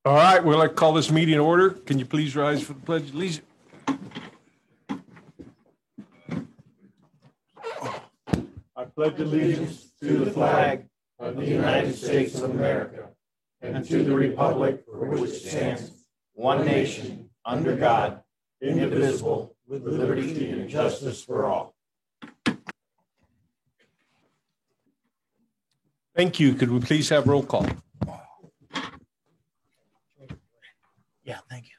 All right, we'd like to call this meeting in order. Can you please rise for the Pledge of Allegiance? I pledge allegiance to the flag of the United States of America and to the republic for which it stands, one nation, under God, indivisible, with liberty and justice for all. Thank you. Could we please have roll call? Yeah, thank you.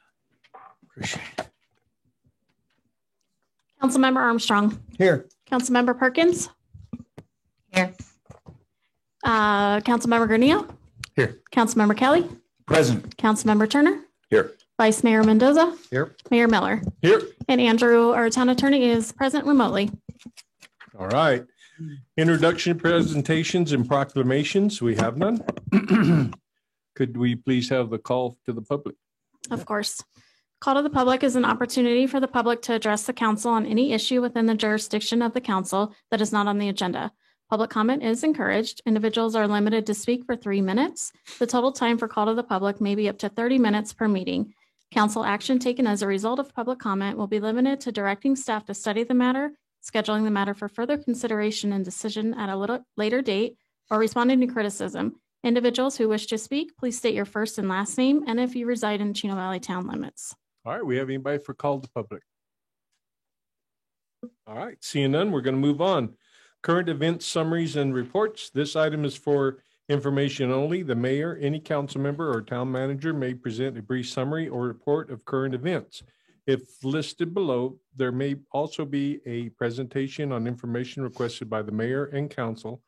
Appreciate it. Councilmember Armstrong. Here. Councilmember Perkins. Here. Councilmember Granillo. Here. Councilmember Kelly. Present. Councilmember Turner. Here. Vice Mayor Mendoza. Here. Mayor Miller. Here. And Andrew, our town attorney, is present remotely. All right. Introduction, presentations, and proclamations. We have none. Could we please have the call to the public? Of course. Call to the public is an opportunity for the public to address the council on any issue within the jurisdiction of the council that is not on the agenda. Public comment is encouraged. Individuals are limited to speak for 3 minutes. The total time for call to the public may be up to 30 minutes per meeting. Council action taken as a result of public comment will be limited to directing staff to study the matter, scheduling the matter for further consideration and decision at a later date, or responding to criticism. Individuals who wish to speak, please state your first and last name, and if you reside in Chino Valley town limits. All right, we have anybody for call to public? All right, seeing none, we're going to move on. Current events, summaries, and reports. This item is for information only. The mayor, any council member, or town manager may present a brief summary or report of current events. If listed below, there may also be a presentation on information requested by the mayor and council,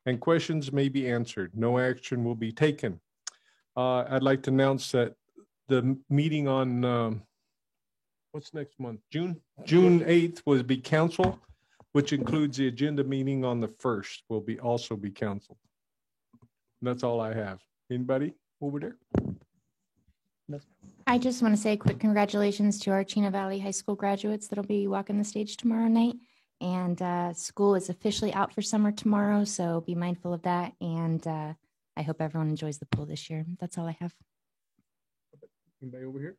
and questions may be answered. No action will be taken. I'd like to announce that the meeting on what's next month? June 8th will be canceled, which includes the agenda meeting on the 1st will also be canceled. And that's all I have. Anybody over there? I just want to say a quick congratulations to our Chino Valley High School graduates that'll be walking the stage tomorrow night. And school is officially out for summer tomorrow, so be mindful of that. And I hope everyone enjoys the pool this year. That's all I have. Anybody over here?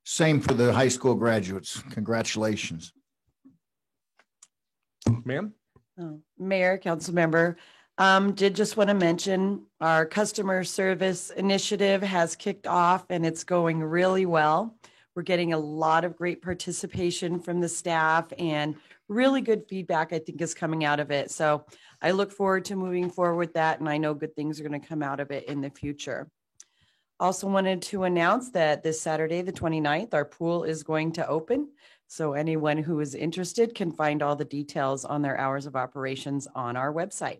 Same for the high school graduates. Congratulations. Ma'am? Mayor, council member, did just want to mention our customer service initiative has kicked off and it's going really well. We're getting a lot of great participation from the staff and really good feedback, I think, is coming out of it. So I look forward to moving forward with that, and I know good things are going to come out of it in the future. Also wanted to announce that this Saturday, the 29th, our pool is going to open. So anyone who is interested can find all the details on their hours of operations on our website.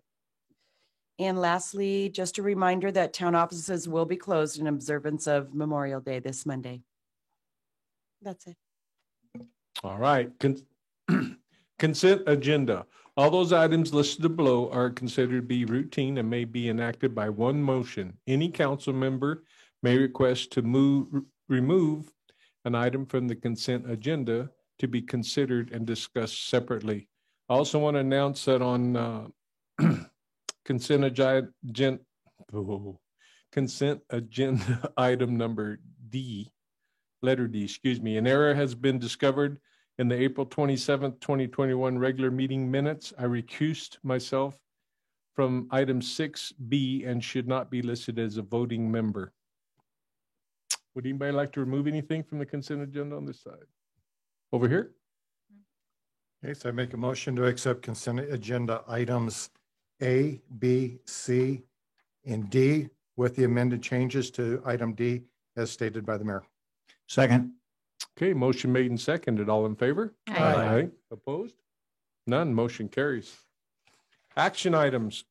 And lastly, just a reminder that town offices will be closed in observance of Memorial Day this Monday. That's it. All right. Consent agenda. All those items listed below are considered to be routine and may be enacted by one motion. Any council member may request to remove an item from the consent agenda to be considered and discussed separately. I also want to announce that on consent agenda item number D, letter D, excuse me, an error has been discovered in the April 27th, 2021 regular meeting minutes. I recused myself from item 6B and should not be listed as a voting member. Would anybody like to remove anything from the consent agenda on this side? Over here? Okay, so I make a motion to accept consent agenda items A, B, C, and D with the amended changes to item D as stated by the mayor. Second. Okay, motion made and seconded. All in favor? Aye. Aye. Opposed? None. Motion carries. Action items.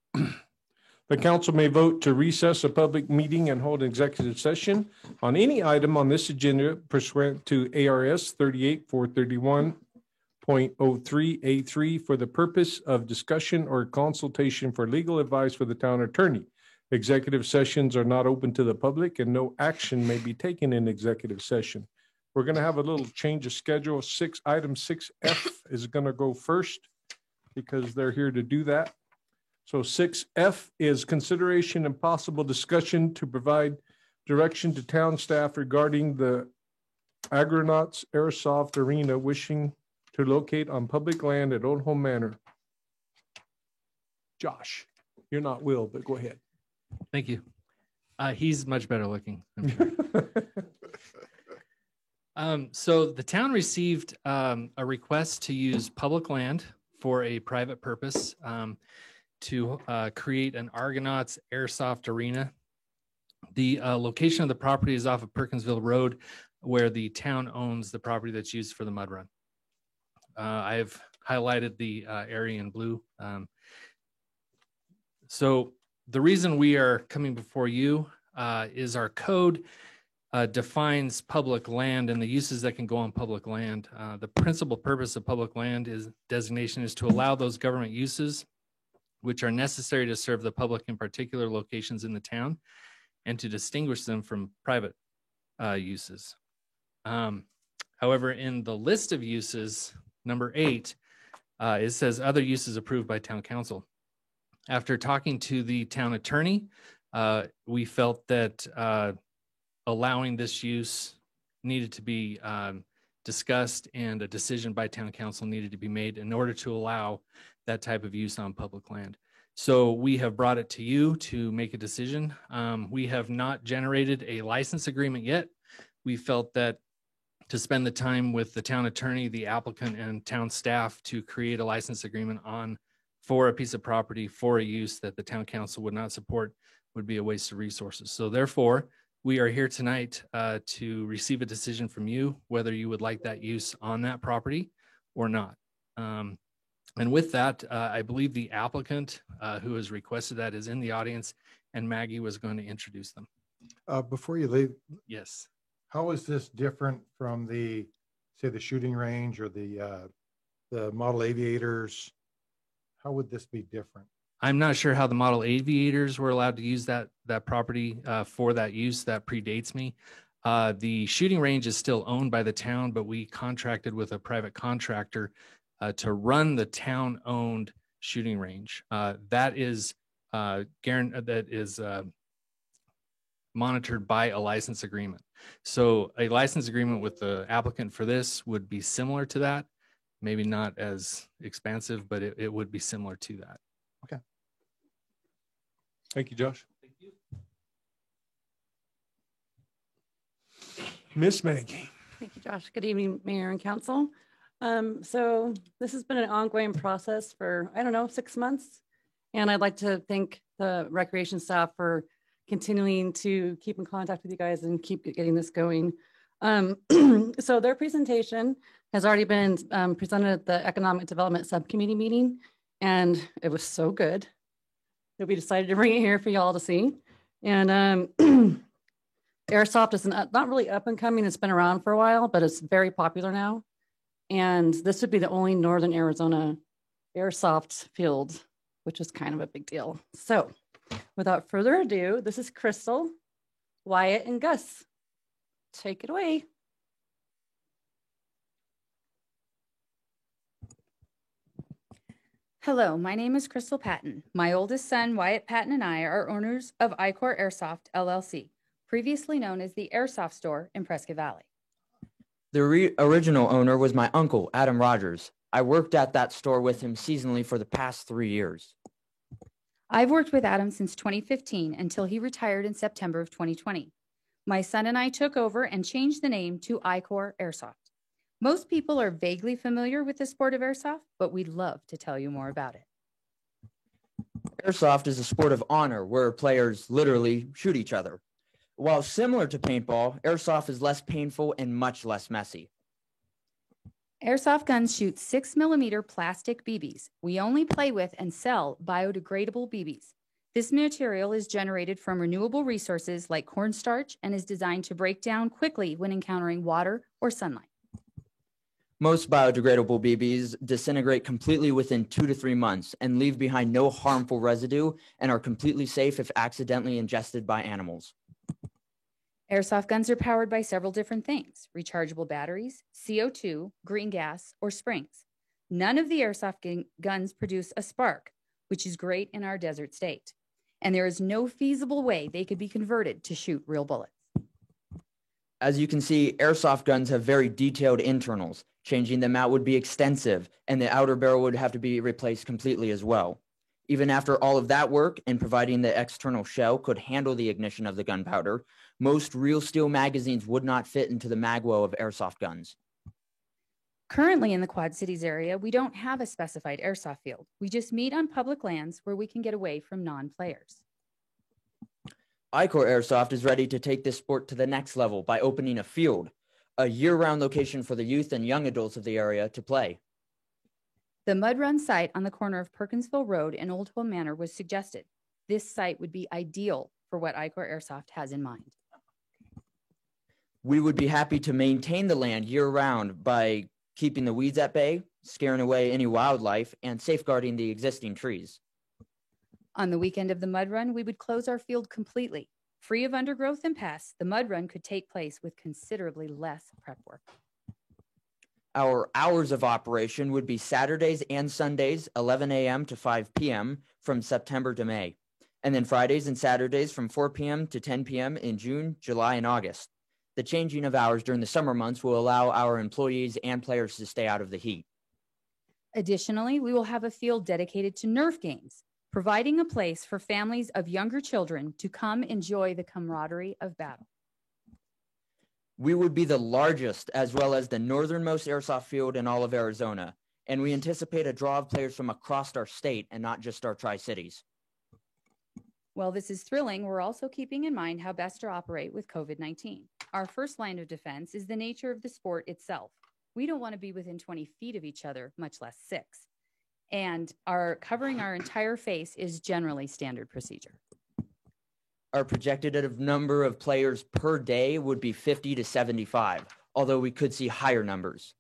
The council may vote to recess a public meeting and hold an executive session on any item on this agenda pursuant to ARS 38-431.03A3 for the purpose of discussion or consultation for legal advice for the town attorney. Executive sessions are not open to the public and no action may be taken in executive session. We're going to have a little change of schedule. Item 6F is going to go first because they're here to do that. So 6F is consideration and possible discussion to provide direction to town staff regarding the Agronauts Airsoft Arena wishing to locate on public land at Old Home Manor. Josh, you're not Will, but go ahead. Thank you. He's much better looking. I'm sure. So the town received a request to use public land for a private purpose to create an Argonauts Airsoft Arena. The location of the property is off of Perkinsville Road, where the town owns the property that's used for the mud run. I've highlighted the area in blue. So the reason we are coming before you is our code defines public land and the uses that can go on public land. The principal purpose of public land designation is to allow those government uses which are necessary to serve the public in particular locations in the town and to distinguish them from private uses. However, in the list of uses, number 8, it says other uses approved by town council. After talking to the town attorney, we felt that allowing this use needed to be discussed and a decision by town council needed to be made in order to allow that type of use on public land. So we have brought it to you to make a decision. We have not generated a license agreement yet. We felt that to spend the time with the town attorney, the applicant, and town staff to create a license agreement for a piece of property for a use that the town council would not support would be a waste of resources. So therefore, we are here tonight to receive a decision from you, whether you would like that use on that property or not. And with that, I believe the applicant who has requested that is in the audience, and Maggie was going to introduce them. Before you leave, Yes. how is this different from the, say, the shooting range or the model aviators? How would this be different? I'm not sure how the model aviators were allowed to use that property for that use. That predates me. The shooting range is still owned by the town, but we contracted with a private contractor to run the town-owned shooting range. That is monitored by a license agreement. So a license agreement with the applicant for this would be similar to that. Maybe not as expansive, but it would be similar to that. Okay. Thank you, Josh. Thank you. Miss Maggie. Thank you, Josh. Good evening, Mayor and Council. So this has been an ongoing process for, 6 months. And I'd like to thank the recreation staff for continuing to keep in contact with you guys and keep getting this going. So their presentation has already been presented at the Economic Development Subcommittee meeting, and it was so good that we decided to bring it here for y'all to see. And Airsoft is not really up and coming. It's been around for a while, but it's very popular now. And this would be the only Northern Arizona Airsoft field, which is kind of a big deal. So without further ado, this is Crystal, Wyatt, and Gus. Take it away. Hello, my name is Crystal Patton. My oldest son, Wyatt Patton, and I are owners of Icor Airsoft, LLC, previously known as the Airsoft Store in Prescott Valley. The original owner was my uncle, Adam Rogers. I worked at that store with him seasonally for the past 3 years. I've worked with Adam since 2015 until he retired in September of 2020. My son and I took over and changed the name to Icor Airsoft. Most people are vaguely familiar with the sport of airsoft, but we'd love to tell you more about it. Airsoft is a sport of honor where players literally shoot each other. While similar to paintball, airsoft is less painful and much less messy. Airsoft guns shoot 6mm plastic BBs. We only play with and sell biodegradable BBs. This material is generated from renewable resources like cornstarch and is designed to break down quickly when encountering water or sunlight. Most biodegradable BBs disintegrate completely within 2 to 3 months and leave behind no harmful residue and are completely safe if accidentally ingested by animals. Airsoft guns are powered by several different things: rechargeable batteries, CO2, green gas, or springs. None of the airsoft guns produce a spark, which is great in our desert state. And there is no feasible way they could be converted to shoot real bullets. As you can see, airsoft guns have very detailed internals. Changing them out would be extensive, and the outer barrel would have to be replaced completely as well. Even after all of that work and providing the external shell could handle the ignition of the gunpowder, most real steel magazines would not fit into the magwell of airsoft guns. Currently in the Quad Cities area, we don't have a specified airsoft field. We just meet on public lands where we can get away from non-players. ICOR Airsoft is ready to take this sport to the next level by opening a field, a year-round location for the youth and young adults of the area to play. The Mud Run site on the corner of Perkinsville Road and Old Home Manor was suggested. This site would be ideal for what ICOR Airsoft has in mind. We would be happy to maintain the land year-round by keeping the weeds at bay, scaring away any wildlife, and safeguarding the existing trees. On the weekend of the Mud Run, we would close our field completely. Free of undergrowth and pests, the Mud Run could take place with considerably less prep work. Our hours of operation would be Saturdays and Sundays, 11 a.m. to 5 p.m. from September to May, and then Fridays and Saturdays from 4 p.m. to 10 p.m. in June, July, and August. The changing of hours during the summer months will allow our employees and players to stay out of the heat. Additionally, we will have a field dedicated to Nerf games, providing a place for families of younger children to come enjoy the camaraderie of battle. We would be the largest as well as the northernmost airsoft field in all of Arizona, and we anticipate a draw of players from across our state and not just our Tri-Cities. While this is thrilling, we're also keeping in mind how best to operate with COVID-19. Our first line of defense is the nature of the sport itself. We don't want to be within 20 feet of each other, much less 6. And covering our entire face is generally standard procedure. Our projected number of players per day would be 50 to 75, although we could see higher numbers.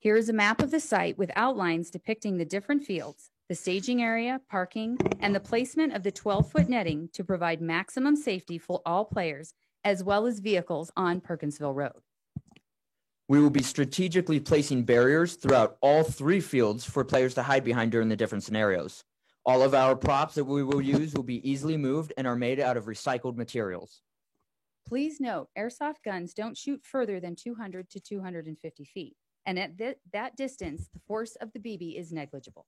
Here is a map of the site with outlines depicting the different fields, the staging area, parking, and the placement of the 12-foot netting to provide maximum safety for all players, as well as vehicles on Perkinsville Road. We will be strategically placing barriers throughout all 3 fields for players to hide behind during the different scenarios. All of our props that we will use will be easily moved and are made out of recycled materials. Please note, airsoft guns don't shoot further than 200 to 250 feet, and at that distance, the force of the BB is negligible.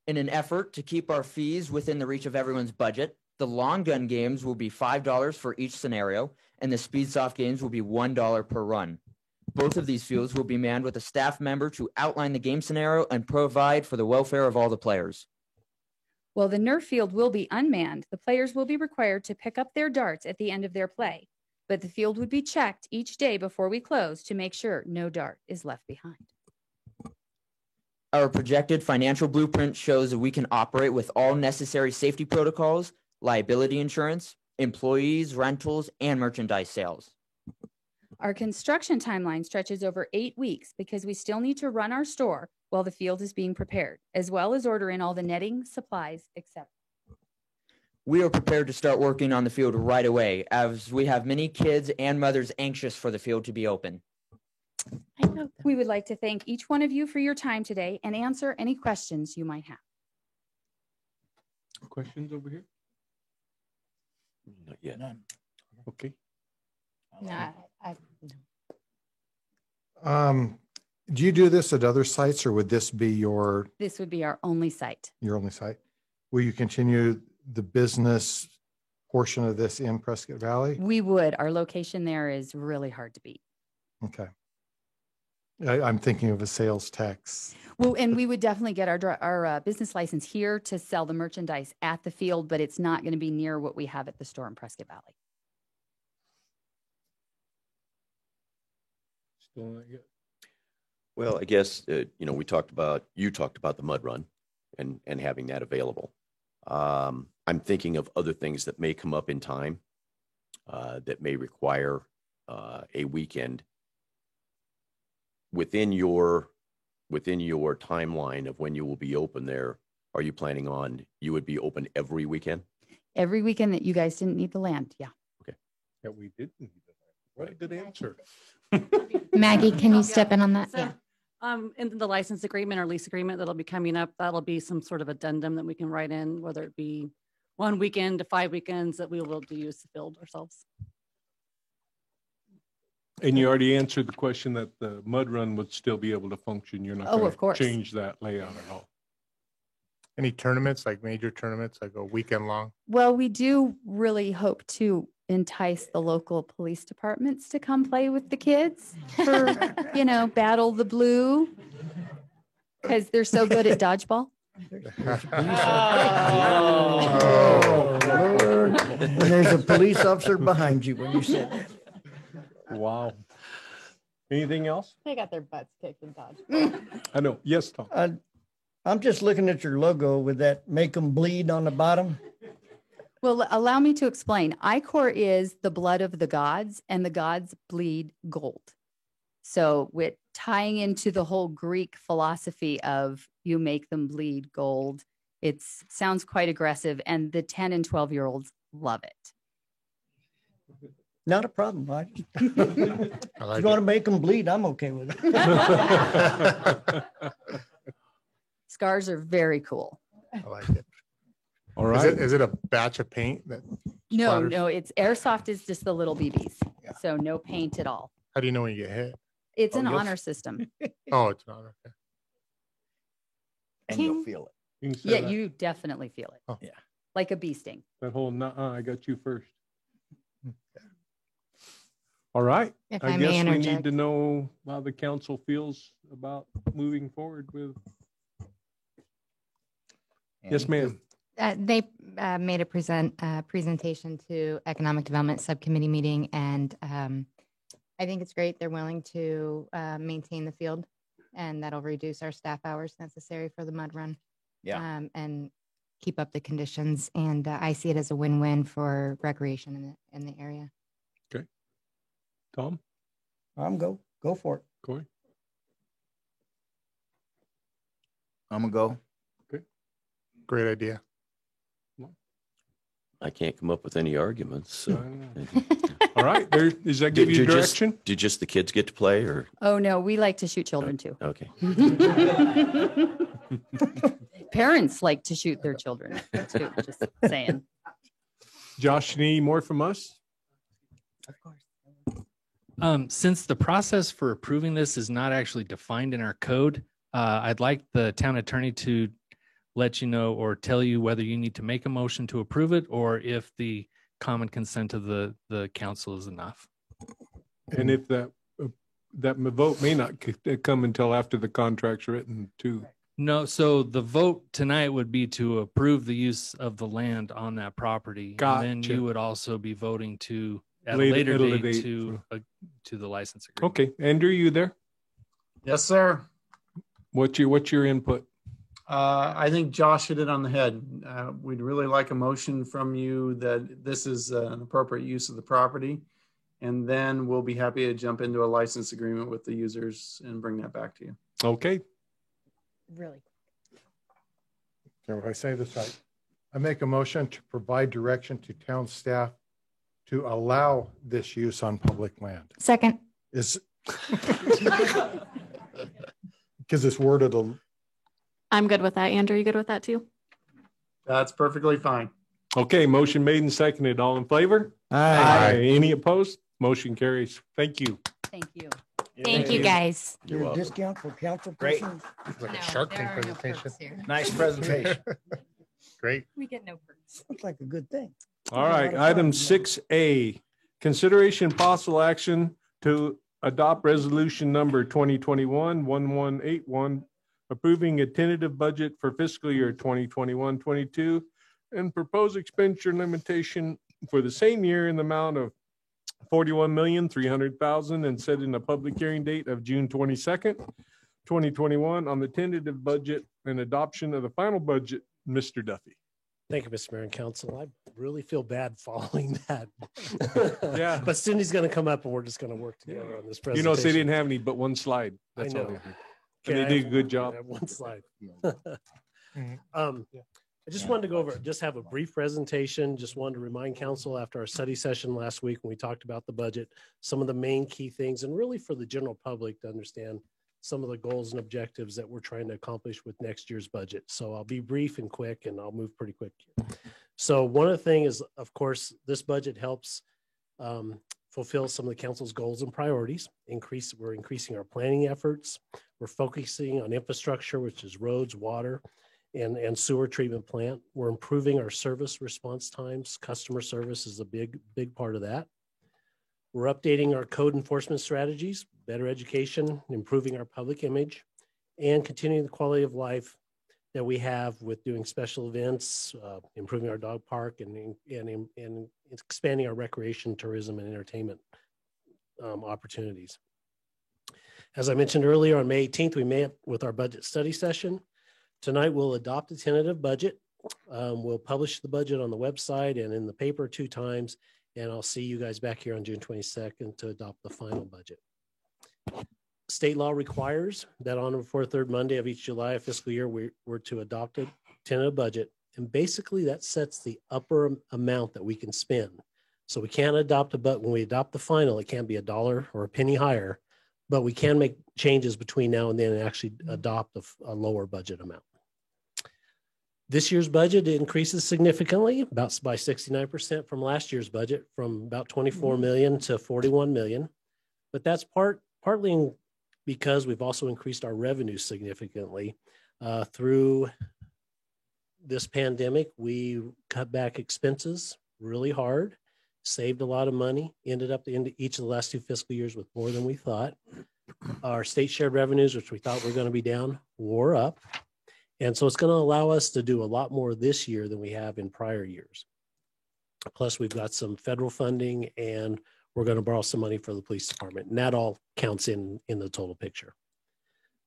In an effort to keep our fees within the reach of everyone's budget, the long gun games will be $5 for each scenario, and the speedsoft games will be $1 per run. Both of these fields will be manned with a staff member to outline the game scenario and provide for the welfare of all the players. While the Nerf field will be unmanned, the players will be required to pick up their darts at the end of their play, but the field would be checked each day before we close to make sure no dart is left behind. Our projected financial blueprint shows that we can operate with all necessary safety protocols, liability insurance, employees, rentals, and merchandise sales. Our construction timeline stretches over 8 weeks because we still need to run our store while the field is being prepared, as well as order in all the netting, supplies, etc. We are prepared to start working on the field right away, as we have many kids and mothers anxious for the field to be open. We would like to thank each one of you for your time today and answer any questions you might have. Questions over here? Not yet. None. Okay. Do you do this at other sites, or would this be your This would be our only site. only site? Will you continue the business portion of this in Prescott Valley? We would. Our location there is really hard to beat. Okay. I'm thinking of a sales tax. Well, and we would definitely get our business license here to sell the merchandise at the field, but it's not going to be near what we have at the store in Prescott Valley. Still not yet. Well, I guess, you talked about the Mud Run and having that available. I'm thinking of other things that may come up in time that may require a weekend. Within your timeline of when you will be open there, are you planning on you would be open every weekend? Every weekend that you guys didn't need the land. Yeah. Okay. Yeah, we didn't. What a good answer. Maggie, can you step in on that? So, in the license agreement or lease agreement that'll be coming up, that'll be some sort of addendum that we can write in, whether it be 1 weekend to 5 weekends that we will use to field ourselves. And you already answered the question that the mud run would still be able to function. You're not Oh, going of course. to change that layout at all. Any tournaments, like major tournaments, like a weekend long? Well, we do really hope to entice the local police departments to come play with the kids for, Battle the Blue, because they're so good at dodgeball. Oh, Lord. And there's a police officer behind you when you said that. Wow. Anything else? They got their butts kicked in dodge. I know. Yes, Tom. I'm just looking at your logo with that make them bleed on the bottom. Well, allow me to explain. Ichor is the blood of the gods, and the gods bleed gold. So with tying into the whole Greek philosophy of you make them bleed gold, it sounds quite aggressive, and the 10 and 12-year-olds love it. Not a problem. I If like you want to it. make them bleed, I'm okay with it. Scars are very cool. I like it. All Is right. it, is it a batch of paint that? No, splatters? no, it's airsoft is just the little BBs. Yeah. So no paint at all. How do you know when you get hit? It's Oh, an you'll- honor system. Oh, it's not, okay. And you'll feel it. You can say Yeah, that. you definitely feel it. Oh. Yeah. Like a bee sting. That whole, I got you first. All right. If I I may guess we need interject. to know how the council feels about moving forward with. Yes, ma'am. They made a presentation to Economic Development Subcommittee meeting, and I think it's great. They're willing to maintain the field, and that'll reduce our staff hours necessary for the mud run. Yeah. And keep up the conditions. And I see it as a win-win for recreation in the area. Tom, Go for it. Corey. I'm gonna go. Great idea. I can't come up with any arguments. So. All right. There, does that give you direction? Do just the kids get to play or? Oh, no, we like to shoot children too. Okay. Parents like to shoot their children too, just saying. Josh, need more from us? Of course. Since the process for approving this is not actually defined in our code, I'd like the town attorney to let you know or tell you whether you need to make a motion to approve it or if the common consent of the council is enough. And if that vote may not come until after the contract's written too. No, so the vote tonight would be to approve the use of the land on that property. And then Gotcha. you would also be voting to, at a Later- later at a date, date. to the license agreement. Okay, Andrew, you there? Yes, sir. What's your input? I think Josh hit it on the head. We'd really like a motion from you that this is an appropriate use of the property. And then we'll be happy to jump into a license agreement with the users and bring that back to you. Okay, Really? Okay, if I say this right, I make a motion to provide direction to town staff to allow this use on public land. Second. Is because it's worded a I'm good with that. Andrew, you good with that too? That's perfectly fine. okay, motion made and seconded. All in favor? Aye. Any opposed? Motion carries. Thank you. Thank you. Thank you, guys. You're Your welcome. discount for council Great. person? it's like a Shark Tank presentation. Nice presentation. Great. We get no perks. Looks like a good thing. All right, item 6A, consideration possible action to adopt resolution number 2021-1181, approving a tentative budget for fiscal year 2021-22 and proposed expenditure limitation for the same year in the amount of $41,300,000 and setting a public hearing date of June 22nd, 2021 on the tentative budget and adoption of the final budget. Mr. Duffy. Thank you, Mr. Mayor and Council. I really feel bad following that. Yeah. But Cindy's going to come up and we're just going to work together on this You presentation. notice they didn't have any but one slide. I That's all know. they did. And they did a good job. I have one slide. Mhm. I just wanted to go over, just have a brief presentation. Just wanted to remind council after our study session last week when we talked about the budget, some of the main key things and really for the general public to understand some of the goals and objectives that we're trying to accomplish with next year's budget. So I'll be brief and quick and I'll move pretty quick here. So one of the things is, of course, this budget helps fulfill some of the council's goals and priorities. We're increasing our planning efforts. We're focusing on infrastructure, which is roads, water, and sewer treatment plant. We're improving our service response times. Customer service is a big part of that. We're updating our code enforcement strategies, better education, improving our public image, and continuing the quality of life that we have with doing special events, improving our dog park, and expanding our recreation, tourism, and entertainment opportunities. As I mentioned earlier, on May 18th, we met with our budget study session. Tonight, we'll adopt a tentative budget. We'll publish the budget on the website and in the paper 2 times, and I'll see you guys back here on June 22nd to adopt the final budget. State law requires that on or before third Monday of each July of fiscal year, we're to adopt a tentative budget. And basically that sets the upper amount that we can spend. So we can't adopt when we adopt the final, it can't be $1 or a penny higher, but we can make changes between now and then and actually adopt a lower budget amount. This year's budget increases significantly, by 69% from last year's budget, from about 24 million to 41 million. But that's partly because we've also increased our revenue significantly. Through this pandemic, we cut back expenses really hard, saved a lot of money, ended up the end of each of the last 2 fiscal years with more than we thought. Our state shared revenues, which we thought were going to be down, were up. And so it's going to allow us to do a lot more this year than we have in prior years. Plus, we've got some federal funding, and we're going to borrow some money for the police department. And that all counts in the total picture.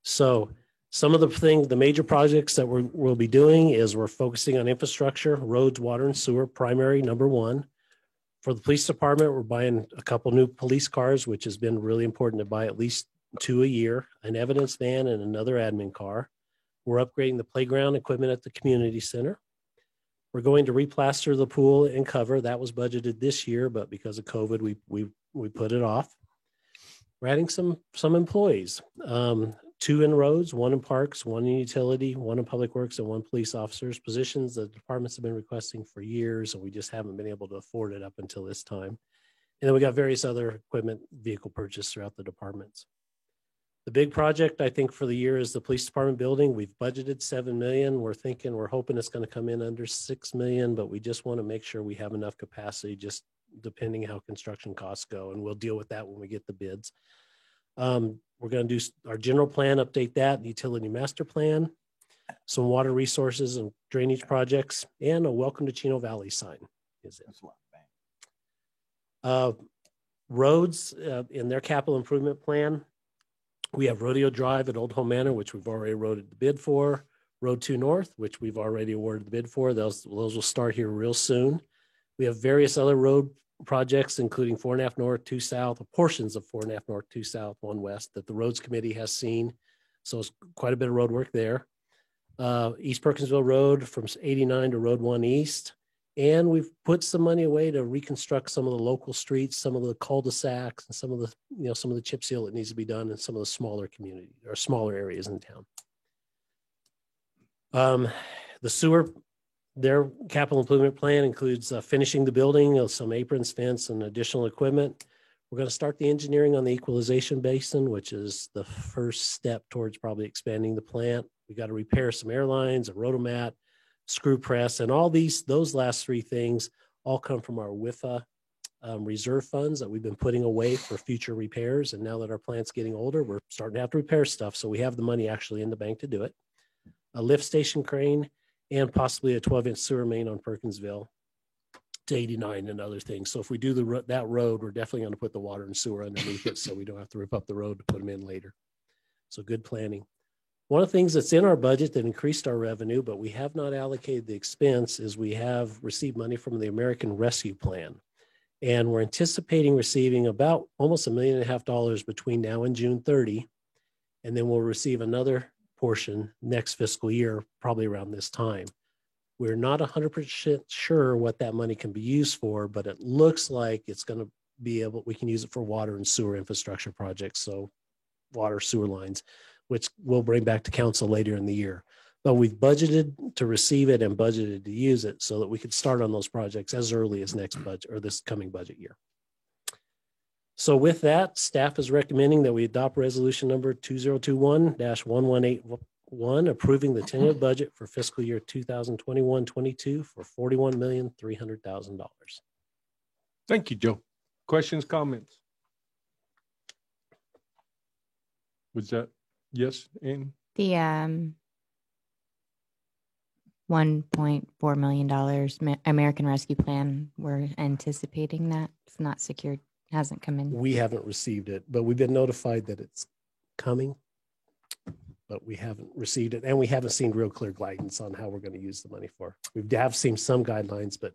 So some of the major projects that we'll be doing is we're focusing on infrastructure, roads, water, and sewer, primary number 1. For the police department, we're buying a couple new police cars, which has been really important to buy at least 2 a year, an evidence van and another admin car. We're upgrading the playground equipment at the community center. We're going to replaster the pool and cover. That was budgeted this year, but because of COVID, we put it off. We're adding some employees, 2 in roads, 1 in parks, 1 in utility, 1 in public works, and 1 police officers, positions the departments have been requesting for years, and we just haven't been able to afford it up until this time. And then we got various other equipment vehicle purchase throughout the departments. The big project, I think, for the year is the police department building. We've budgeted $7 million. We're hoping it's going to come in under $6 million, but we just want to make sure we have enough capacity, just depending how construction costs go. And we'll deal with that when we get the bids. We're going to do our general plan, update that, utility master plan, some water resources and drainage projects, and a welcome to Chino Valley sign is it. Roads in their capital improvement plan. We have Rodeo Drive at Old Home Manor, which we've already awarded the bid for. Road 2 North, which we've already awarded the bid for. Those will start here real soon. We have various other road projects, including 4.5 North, 2 South, portions of 4.5 North, 2 South, 1 West that the Roads Committee has seen. So it's quite a bit of road work there. East Perkinsville Road from 89 to Road 1 East. And we've put some money away to reconstruct some of the local streets, some of the cul-de-sacs, and some of the chip seal that needs to be done in some of the smaller communities or smaller areas in town. The sewer, their capital improvement plan includes finishing the building, some aprons, fence, and additional equipment. We're going to start the engineering on the equalization basin, which is the first step towards probably expanding the plant. We got to repair some airlines, a rotomat, screw press, and those last 3 things all come from our WIFA reserve funds that we've been putting away for future repairs. And now that our plant's getting older, we're starting to have to repair stuff. So we have the money actually in the bank to do it. A lift station crane and possibly a 12-inch sewer main on Perkinsville to 89 and other things. So if we do that road, we're definitely going to put the water and sewer underneath it so we don't have to rip up the road to put them in later. So good planning. One of the things that's in our budget that increased our revenue, but we have not allocated the expense, is we have received money from the American Rescue Plan. And we're anticipating receiving about almost $1.5 million between now and June 30. And then we'll receive another portion next fiscal year, probably around this time. We're not 100% sure what that money can be used for, but it looks like it's going to we can use it for water and sewer infrastructure projects. So water, sewer lines, which we'll bring back to council later in the year. But we've budgeted to receive it and budgeted to use it so that we could start on those projects as early as next budget or this coming budget year. So with that, staff is recommending that we adopt resolution number 2021-1181, approving the tentative budget for fiscal year 2021-22 for $41,300,000. Thank you, Joe. Questions, comments? Was that yes, Ann? The $1.4 million American Rescue Plan, we're anticipating that. It's not secured, hasn't come in. We haven't received it, but we've been notified that it's coming, but we haven't received it. And we haven't seen real clear guidance on how we're going to use the money for. We have seen some guidelines, but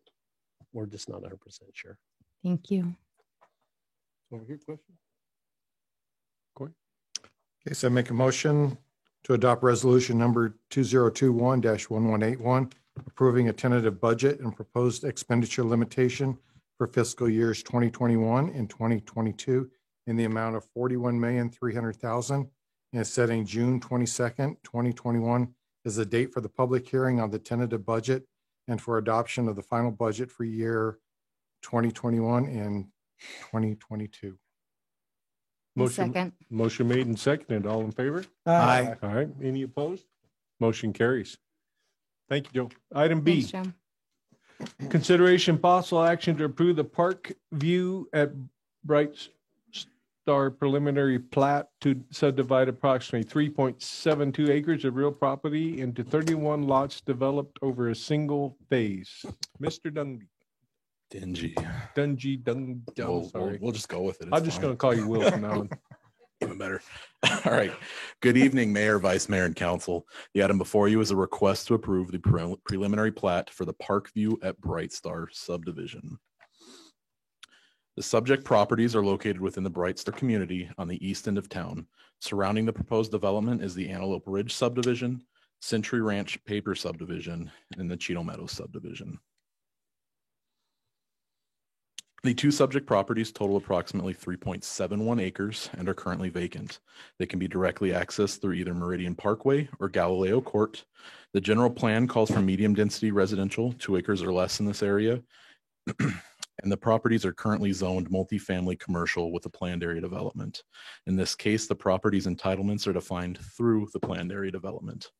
we're just not 100% sure. Thank you. Over here, question? Corey? Okay, so I make a motion to adopt resolution number 2021-1181, approving a tentative budget and proposed expenditure limitation for fiscal years 2021 and 2022 in the amount of $41,300,000 and setting June 22nd, 2021 as the date for the public hearing on the tentative budget and for adoption of the final budget for year 2021 and 2022. Second. Motion made and seconded. All in favor? Aye. All right. Any opposed? Motion carries. Thank you, Joe. Item B. Thanks, Joe. Consideration possible action to approve the Park View at Bright Star preliminary plat to subdivide approximately 3.72 acres of real property into 31 lots developed over a single phase. Mr. Dungy. We'll just go with it. I'm just going to call you Will from now on. Even better. All right. Good evening, Mayor, Vice Mayor, and Council. The item before you is a request to approve the preliminary plat for the Parkview at Bright Star subdivision. The subject properties are located within the Bright Star community on the east end of town. Surrounding the proposed development is the Antelope Ridge subdivision, Century Ranch Paper subdivision, and the Cheeto Meadows subdivision. The two subject properties total approximately 3.71 acres and are currently vacant. They can be directly accessed through either Meridian Parkway or Galileo Court. The general plan calls for medium density residential, 2 acres or less in this area. And the properties are currently zoned multifamily commercial with a planned area development. In this case, the property's entitlements are defined through the planned area development.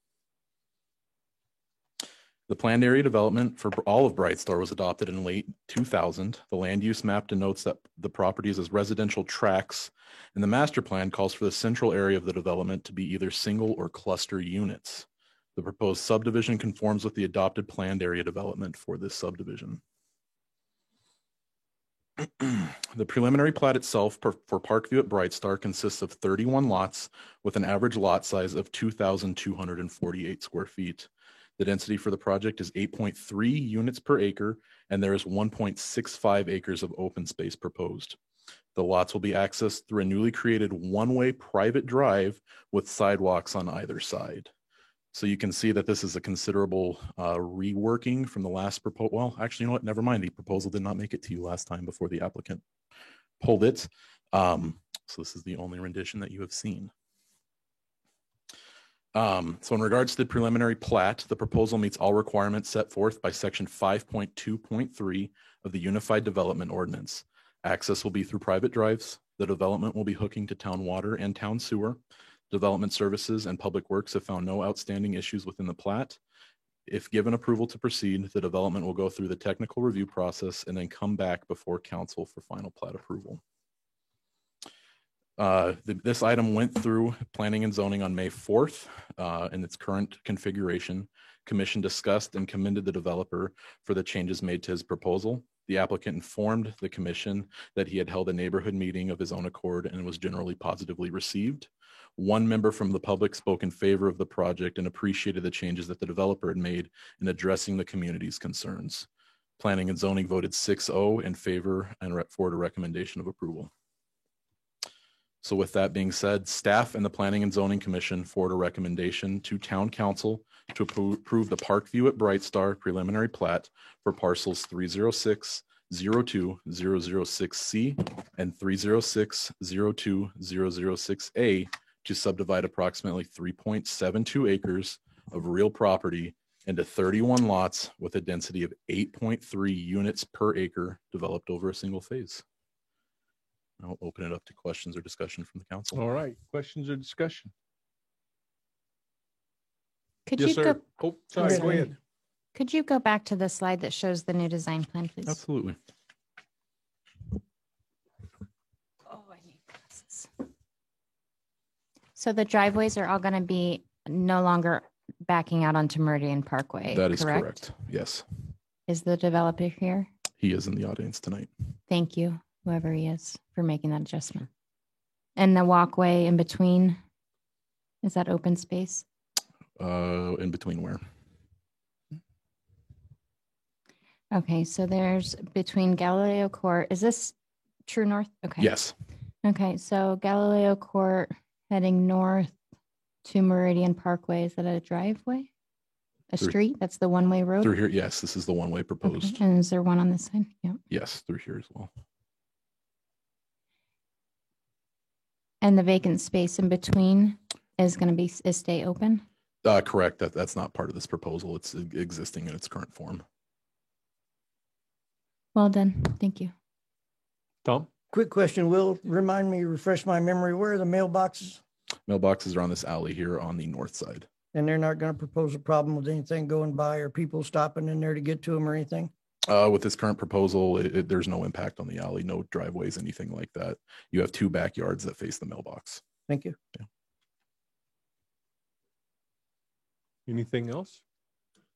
The planned area development for all of Bright Star was adopted in late 2000. The land use map denotes that the properties as residential tracts, and the master plan calls for the central area of the development to be either single or cluster units. The proposed subdivision conforms with the adopted planned area development for this subdivision. The preliminary plat itself for Parkview at Bright Star consists of 31 lots with an average lot size of 2,248 square feet. The density for the project is 8.3 units per acre, and there is 1.65 acres of open space proposed. The lots will be accessed through a newly created one-way private drive with sidewalks on either side. So you can see that this is a considerable reworking from the last proposal. Well, actually, you know what? Never mind. The proposal did not make it to you last time before the applicant pulled it. So this is the only rendition that you have seen. So in regards to the preliminary plat, the proposal meets all requirements set forth by section 5.2.3 of the Unified Development Ordinance. Access will be through private drives. The development will be hooking to town water and town sewer. Development Services and Public Works have found no outstanding issues within the plat. If given approval to proceed, the development will go through the technical review process and then come back before council for final plat approval. This item went through planning and zoning on May 4th in its current configuration. Commission discussed and commended the developer for the changes made to his proposal. The applicant informed the commission that he had held a neighborhood meeting of his own accord and was generally positively received. One member from the public spoke in favor of the project and appreciated the changes that the developer had made in addressing the community's concerns. Planning and zoning voted 6-0 in favor and forward a recommendation of approval. So with that being said, staff and the Planning and Zoning Commission forward a recommendation to Town Council to approve the Parkview at Bright Star preliminary plat for parcels 306-02-006C and 306-02-006A to subdivide approximately 3.72 acres of real property into 31 lots with a density of 8.3 units per acre developed over a single phase. I'll open it up to questions or discussion from the council. All right, questions or discussion? Could Yes, you sir. go, Oh, sorry, go ahead. could you go back to the slide that shows the new design plan, please? Absolutely. Oh, I need glasses. So the driveways are all going to be no longer backing out onto Meridian Parkway, That is correct. Yes. Is the developer here? He is in the audience tonight. Thank you, whoever he is, for making that adjustment. And the walkway in between, is that open space? In between where? Okay, so there's between Galileo Court, is this true north? Okay. Yes. Okay, so Galileo Court heading north to Meridian Parkway, is that a driveway? A Through- street? That's the one-way road? Through here, yes, this is the one-way Okay, proposed. and is there one on this side? Yeah. Yes, through here as well. And the vacant space in between is going to be, is stay open? Correct. That's not part of this proposal. It's existing in its current form. Well done, thank you. Tom? Quick question, Will, remind me, refresh my memory, where are the mailboxes? Mailboxes are on this alley here on the north side. And they're not gonna propose a problem with anything going by or people stopping in there to get to them or anything? With this current proposal, there's no impact on the alley, no driveways, anything like that. You have two backyards that face the mailbox. Thank you. Yeah. Anything else?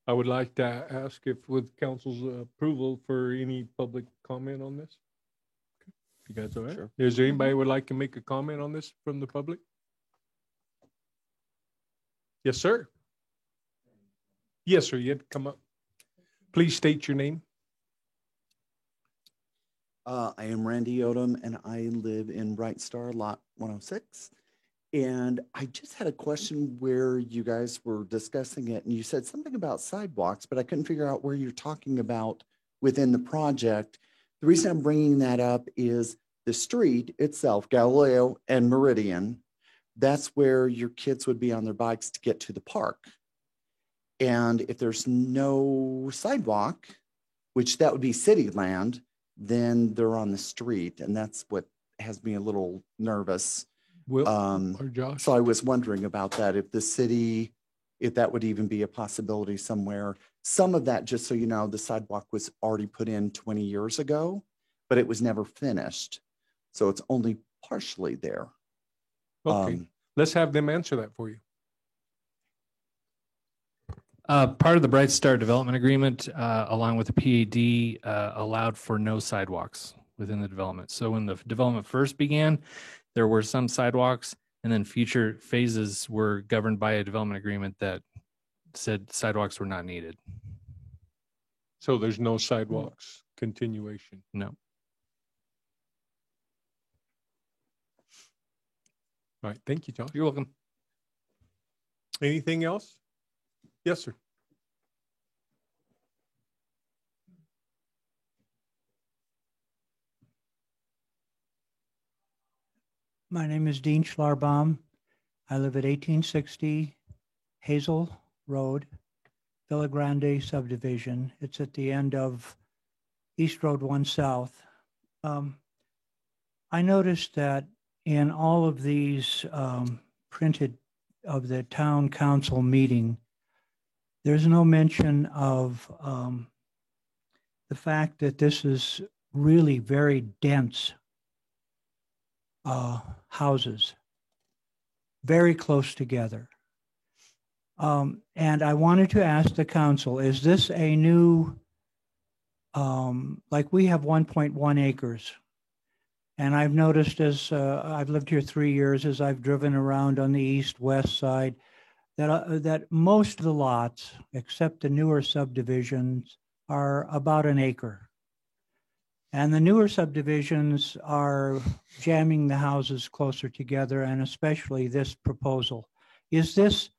I would like to ask if with council's approval for any public comment on this. You guys all right? Sure. Is there anybody who would like to make a comment on this from the public? Yes, sir. Yes, sir. You had to come up. Please state your name. I am Randy Odom and I live in Bright Star Lot 106. And I just had a question where you guys were discussing it and you said something about sidewalks, but I couldn't figure out where you're talking about within the project. The reason I'm bringing that up is the street itself, Galileo and Meridian. That's where your kids would be on their bikes to get to the park. And if there's no sidewalk, which that would be city land, then they're on the street. And that's what has me a little nervous. Will or Josh? So I was wondering about that, if the city, if that would even be a possibility somewhere. Some of that, just so you know, the sidewalk was already put in 20 years ago, but it was never finished. So it's only partially there. Okay, let's have them answer that for you. Part of the Bright Star Development Agreement, along with the PAD, allowed for no sidewalks within the development. So when the development first began, there were some sidewalks, and then future phases were governed by a development agreement that said sidewalks were not needed. So there's no sidewalks continuation. No. All right, thank you, Josh. You're welcome. Anything else? Yes, sir. My name is Dean Schlarbaum. I live at 1860 Hazel Road, Villa Grande subdivision. It's at the end of East Road 1 South. I noticed that in all of these printed of the town council meeting, there's no mention of the fact that this is really very dense houses, very close together. And I wanted to ask the council, is this a new, like we have 1.1 acres. And I've noticed as I've lived here 3 years, as I've driven around on the east-west side, that most of the lots, except the newer subdivisions, are about an acre. And the newer subdivisions are jamming the houses closer together, and especially this proposal. Is this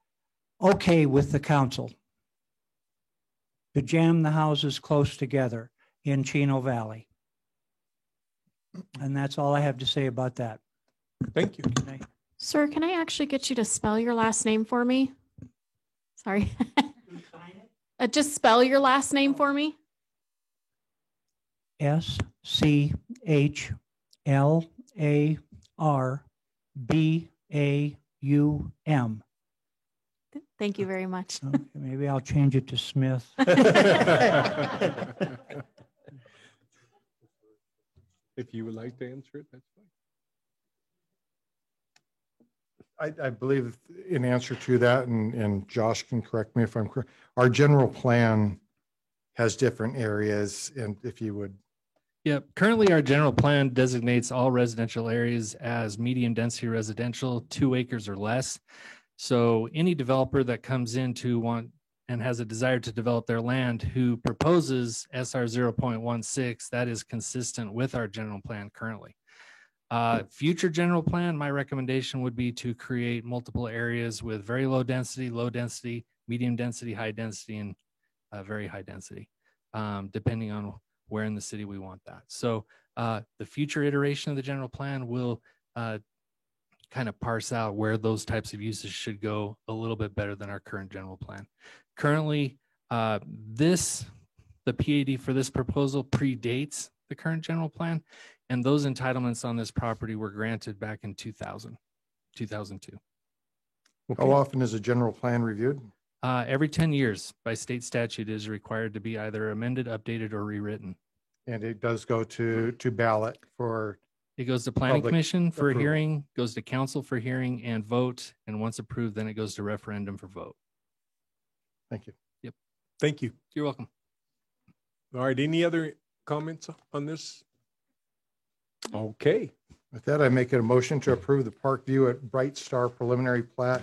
okay with the council to jam the houses close together in Chino Valley? And that's all I have to say about that. Thank you. Sir, can I actually get you to spell your last name for me? Sorry. Just spell your last name for me. Sarum. Thank you very much. Okay, maybe I'll change it to Smith. If you would like to answer it, that's fine. I believe in answer to that, and Josh can correct me if I'm correct, our general plan has different areas, and if you would. Yeah, currently our general plan designates all residential areas as medium density residential, 2 acres or less. So any developer that comes in to want and has a desire to develop their land who proposes SR 0.16, that is consistent with our general plan currently. Future general plan, my recommendation would be to create multiple areas with very low density, medium density, high density, and very high density, depending on where in the city we want that. So the future iteration of the general plan will kind of parse out where those types of uses should go a little bit better than our current general plan. Currently, the PAD for this proposal predates the current general plan, and those entitlements on this property were granted back in 2002. How often is a general plan reviewed? Every 10 years by state statute is required to be either amended, updated, or rewritten. And it does go to ballot for. It goes to planning commission for approval. hearing, goes to council for hearing and vote. And once approved, then it goes to referendum for vote. Thank you. Yep. Thank you. You're welcome. All right. Any other comments on this? Okay. With that, I make a motion to approve the Park View at Bright Star preliminary plat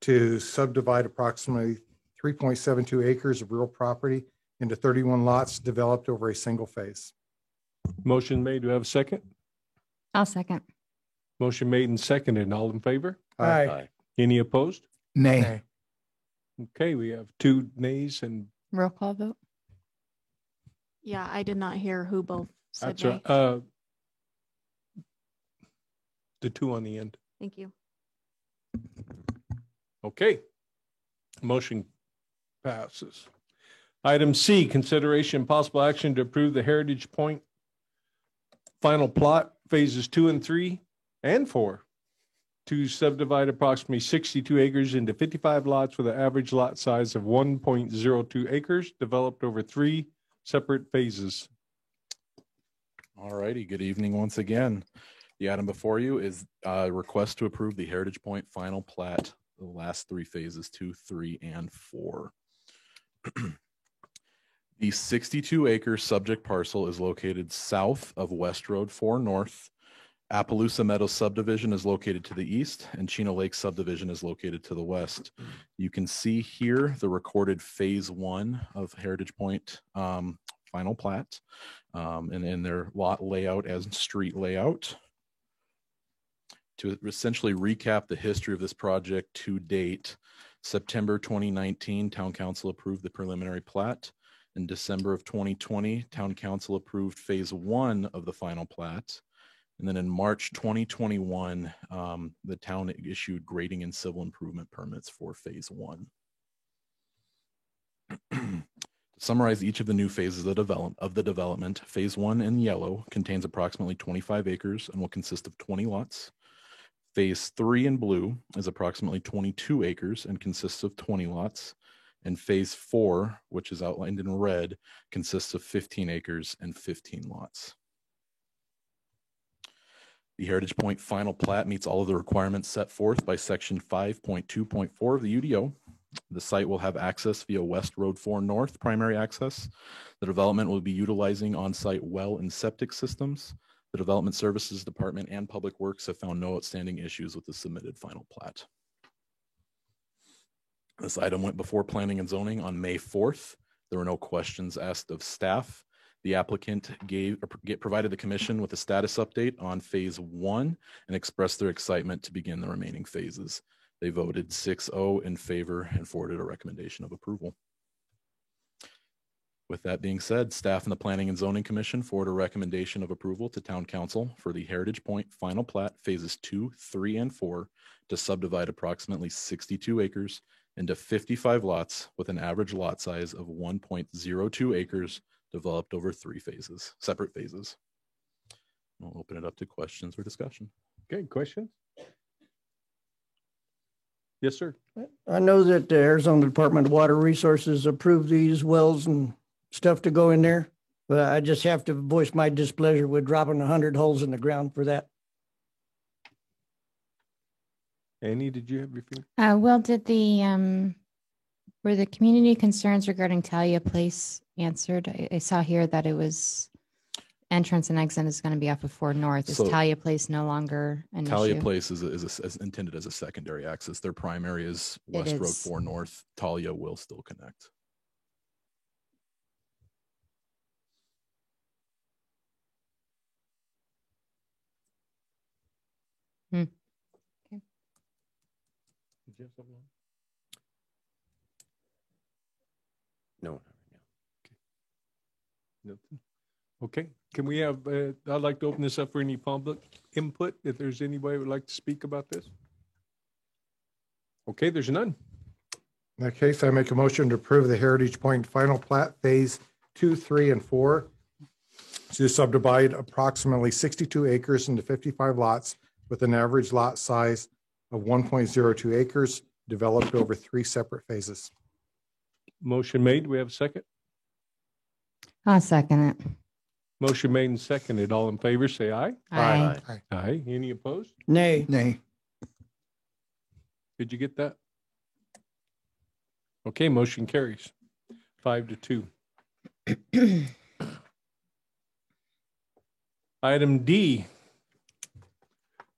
to subdivide approximately 3.72 acres of real property into 31 lots developed over a single phase. Motion made. Do I have a second? I'll second. Motion made and seconded. All in favor? Aye. Any opposed? Nay. Okay, we have 2 nays and Roll call vote. Yeah, I did not hear who both said that's nay. right. The 2 on the end. Thank you. Okay. Motion passes. Item C, consideration and possible action to approve the Heritage Point final plot phases 2 and 3 and 4 to subdivide approximately 62 acres into 55 lots with an average lot size of 1.02 acres developed over 3 separate phases. All righty. Good evening once again. The item before you is a request to approve the Heritage Point final plat, the last 3 phases, 2, 3, and 4. The 62-acre subject parcel is located south of West Road 4 North. Appaloosa Meadows subdivision is located to the east, and Chino Lake subdivision is located to the west. You can see here the recorded phase 1 of Heritage Point final plat, and in their lot layout as street layout. To essentially recap the history of this project to date, September 2019, Town Council approved the preliminary plat. In December of 2020, Town Council approved phase 1 of the final plat. And then in March 2021, the town issued grading and civil improvement permits for phase 1. To summarize each of the new phases of the development, phase 1 in yellow contains approximately 25 acres and will consist of 20 lots. Phase 3 in blue is approximately 22 acres and consists of 20 lots. And phase 4, which is outlined in red, consists of 15 acres and 15 lots. The Heritage Point final plat meets all of the requirements set forth by section 5.2.4 of the UDO. The site will have access via West Road 4 North primary access. The development will be utilizing on-site well and septic systems. The Development Services Department and Public Works have found no outstanding issues with the submitted final plat. This item went before Planning and Zoning on May 4th. There were no questions asked of staff. The applicant provided the commission with a status update on phase 1 and expressed their excitement to begin the remaining phases. They voted 6-0 in favor and forwarded a recommendation of approval. With that being said, staff and the Planning and Zoning Commission forward a recommendation of approval to Town Council for the Heritage Point final plat phases 2, 3, and 4 to subdivide approximately 62 acres into 55 lots with an average lot size of 1.02 acres developed over 3 phases, separate phases. I'll open it up to questions or discussion. Okay, questions? Yes, sir. I know that the Arizona Department of Water Resources approved these wells and stuff to go in there, but I just have to voice my displeasure with dropping 100 holes in the ground for that. Annie, did you have your finger? Well, did were the community concerns regarding Talia Place answered? I saw here that it was entrance and exit is going to be off of 4 North. Is So- Talia Place no longer an Talia issue? Place is intended as a secondary access. Their primary is West Road is. 4 North. Talia will still connect. Hmm. Did you have something? No. Nothing. Okay, can we have, I'd like to open this up for any public input, if there's anybody who would like to speak about this. Okay, there's none. In that case, I make a motion to approve the Heritage Point Final Plat Phase 2, 3, and 4 to subdivide approximately 62 acres into 55 lots with an average lot size of 1.02 acres, developed over 3 separate phases. Motion made, do we have a second? I'll second it. Motion made and seconded, all in favor, say aye. Aye. Aye, any opposed? Nay. Nay. Did you get that? Okay, motion carries 5-2. Item D,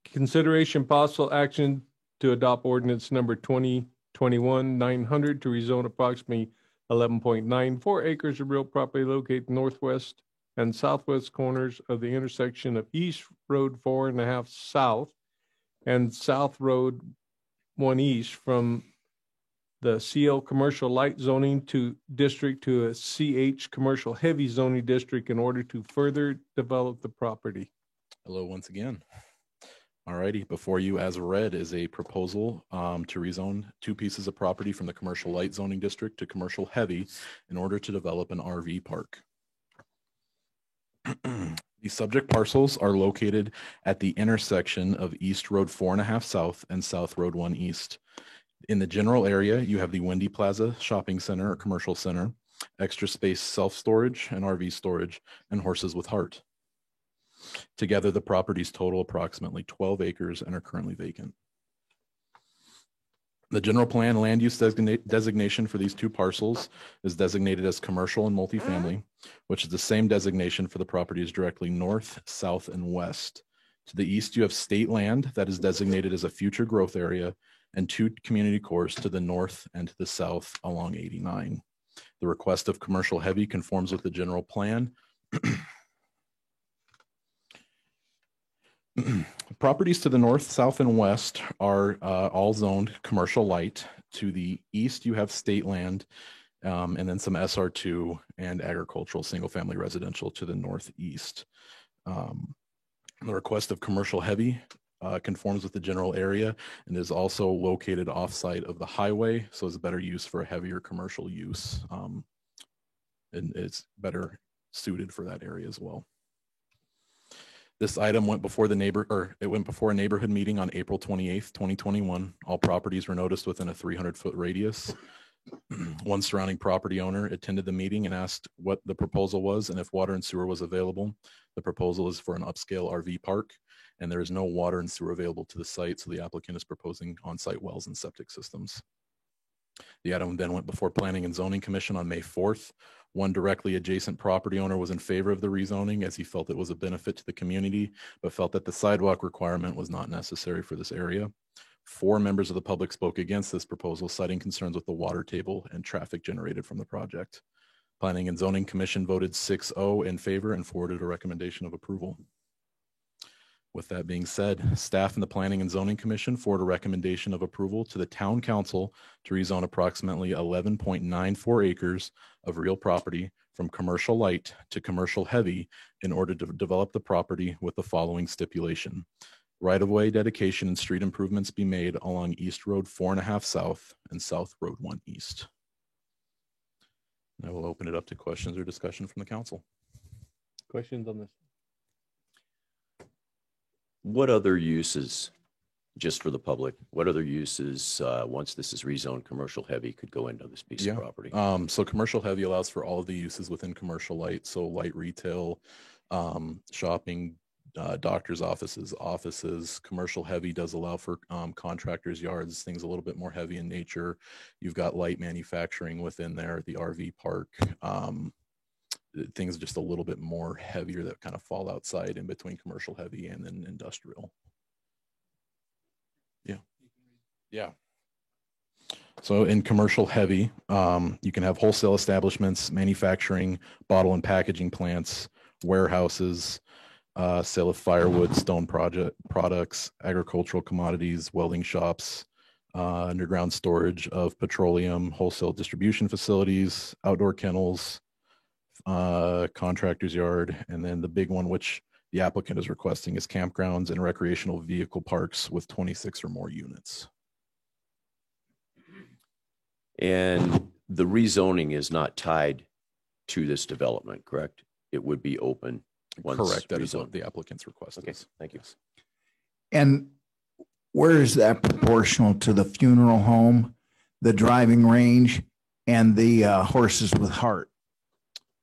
consideration possible action to adopt ordinance number 2021-900 to rezone approximately 11.94 acres of real property located northwest and southwest corners of the intersection of East Road 4.5 South and South Road 1 East from the CL Commercial Light Zoning District to a CH Commercial Heavy Zoning District in order to further develop the property. Hello, once again. Alrighty, before you as read is a proposal to rezone 2 pieces of property from the Commercial Light Zoning District to Commercial Heavy in order to develop an RV park. The subject parcels are located at the intersection of East Road 4.5 South and South Road 1 East. In the general area, you have the Wendy Plaza Shopping Center or Commercial Center, Extra Space Self-Storage and RV Storage, and Horses with Heart. Together, the properties total approximately 12 acres and are currently vacant. The general plan land use designation for these 2 parcels is designated as commercial and multifamily, which is the same designation for the properties directly north, south, and west. To the east, you have state land that is designated as a future growth area and 2 community cores to the north and to the south along 89. The request of commercial heavy conforms with the general plan. Properties to the north, south, and west are all zoned commercial light. To the east, you have state land and then some SR2 and agricultural single-family residential to the northeast. The request of commercial heavy conforms with the general area and is also located off-site of the highway, so it's better use for a heavier commercial use. And it's better suited for that area as well. This item went before it went before a neighborhood meeting on April 28th, 2021. All properties were noticed within a 300-foot radius. One surrounding property owner attended the meeting and asked what the proposal was and if water and sewer was available. The proposal is for an upscale RV park, and there is no water and sewer available to the site, so the applicant is proposing on-site wells and septic systems. The item then went before Planning and Zoning Commission on May 4th. One directly adjacent property owner was in favor of the rezoning as he felt it was a benefit to the community, but felt that the sidewalk requirement was not necessary for this area. 4 members of the public spoke against this proposal, citing concerns with the water table and traffic generated from the project. Planning and Zoning Commission voted 6-0 in favor and forwarded a recommendation of approval. With that being said, staff and the Planning and Zoning Commission forward a recommendation of approval to the Town Council to rezone approximately 11.94 acres of real property from commercial light to commercial heavy in order to develop the property with the following stipulation. Right-of-way dedication and street improvements be made along East Road 4.5 South and South Road 1 East. I will open it up to questions or discussion from the council. Questions on this? What other uses, just for the public, what other uses, once this is rezoned commercial heavy, could go into this piece of property? So commercial heavy allows for all of the uses within commercial light. So light retail, shopping, doctor's offices. Commercial heavy does allow for contractors' yards, things a little bit more heavy in nature. You've got light manufacturing within there, the RV park, things just a little bit more heavier that kind of fall outside in between commercial heavy and then industrial. Yeah. So in commercial heavy, you can have wholesale establishments, manufacturing, bottle and packaging plants, warehouses, sale of firewood, stone products, agricultural commodities, welding shops, underground storage of petroleum, wholesale distribution facilities, outdoor kennels, contractor's yard, and then the big one, which the applicant is requesting, is campgrounds and recreational vehicle parks with 26 or more units. And the rezoning is not tied to this development, correct? It would be open once Correct. That is rezoned. what the applicant's request Okay, is. thank you. And where is that proportional to the funeral home, the driving range, and the horses with heart?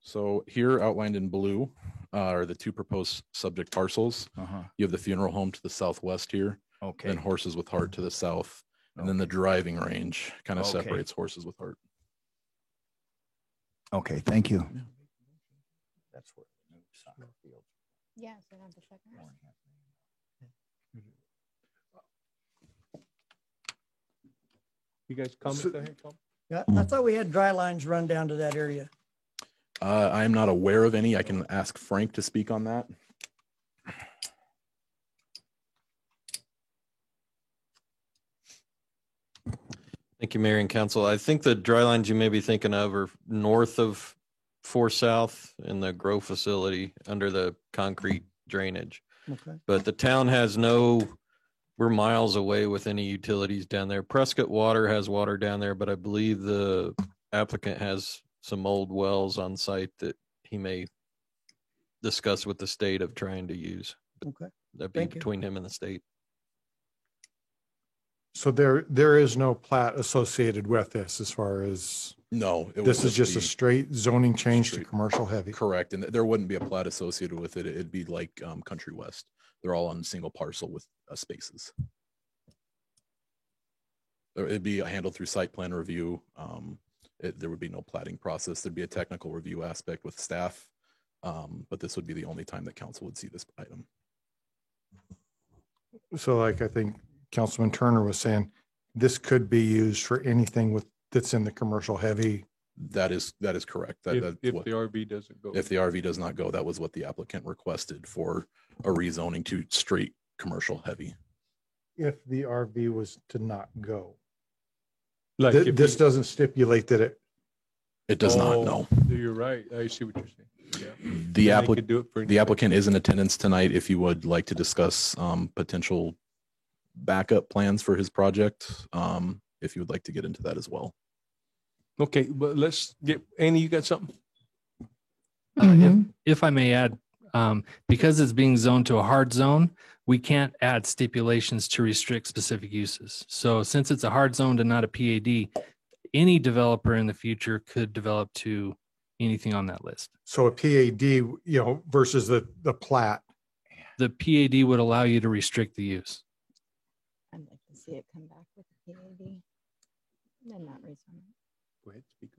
So here outlined in blue are the two proposed subject parcels. You have the funeral home to the southwest here. Okay. And horses with heart to the south. And then the driving range kind of Okay. separates horses with heart. Okay, thank you. That's where the new soccer field. Yeah, so on the second. You guys comment there, Tom? Yeah, I thought we had dry lines run down to that area. I am not aware of any. I can ask Frank to speak on that. Thank you, Mayor and Council. I think the dry lines you may be thinking of are north of 4 South in the grow facility under the concrete drainage. Okay. But the town has we're miles away with any utilities down there. Prescott Water has water down there, but I believe the applicant has some old wells on site that he may discuss with the state of trying to use. Okay. That'd be Thank you. between him and the state. So there is no plat associated with this as far as, No, it this would is just a be straight zoning change to commercial heavy. correct. And there wouldn't be a plat associated with it. It'd be like Country West. They're all on a single parcel with spaces. It'd be handled through site plan review. There would be no platting process. There'd be a technical review aspect with staff. But this would be the only time that council would see this item. So like I think Councilman Turner was saying, this could be used for anything that's in the commercial heavy. That is correct. If the RV doesn't go. If the RV does not go, that was what the applicant requested for a rezoning to straight commercial heavy. If the RV was to not go. Like if This you- doesn't stipulate that It does not, Oh, no. You're right. I see what you're saying. Yeah. The And they could do it for the applicant is in attendance tonight if you would like to discuss potential backup plans for his project, if you would like to get into that as well. Okay, but let's get, Annie, you got something? If I may add, because it's being zoned to a hard zone, we can't add stipulations to restrict specific uses. So since it's a hard zone and not a PAD, any developer in the future could develop to anything on that list. So a PAD, versus the plat. The PAD would allow you to restrict the use. I'd like to see it come back with a PAD. Then not rezone. Go ahead, speak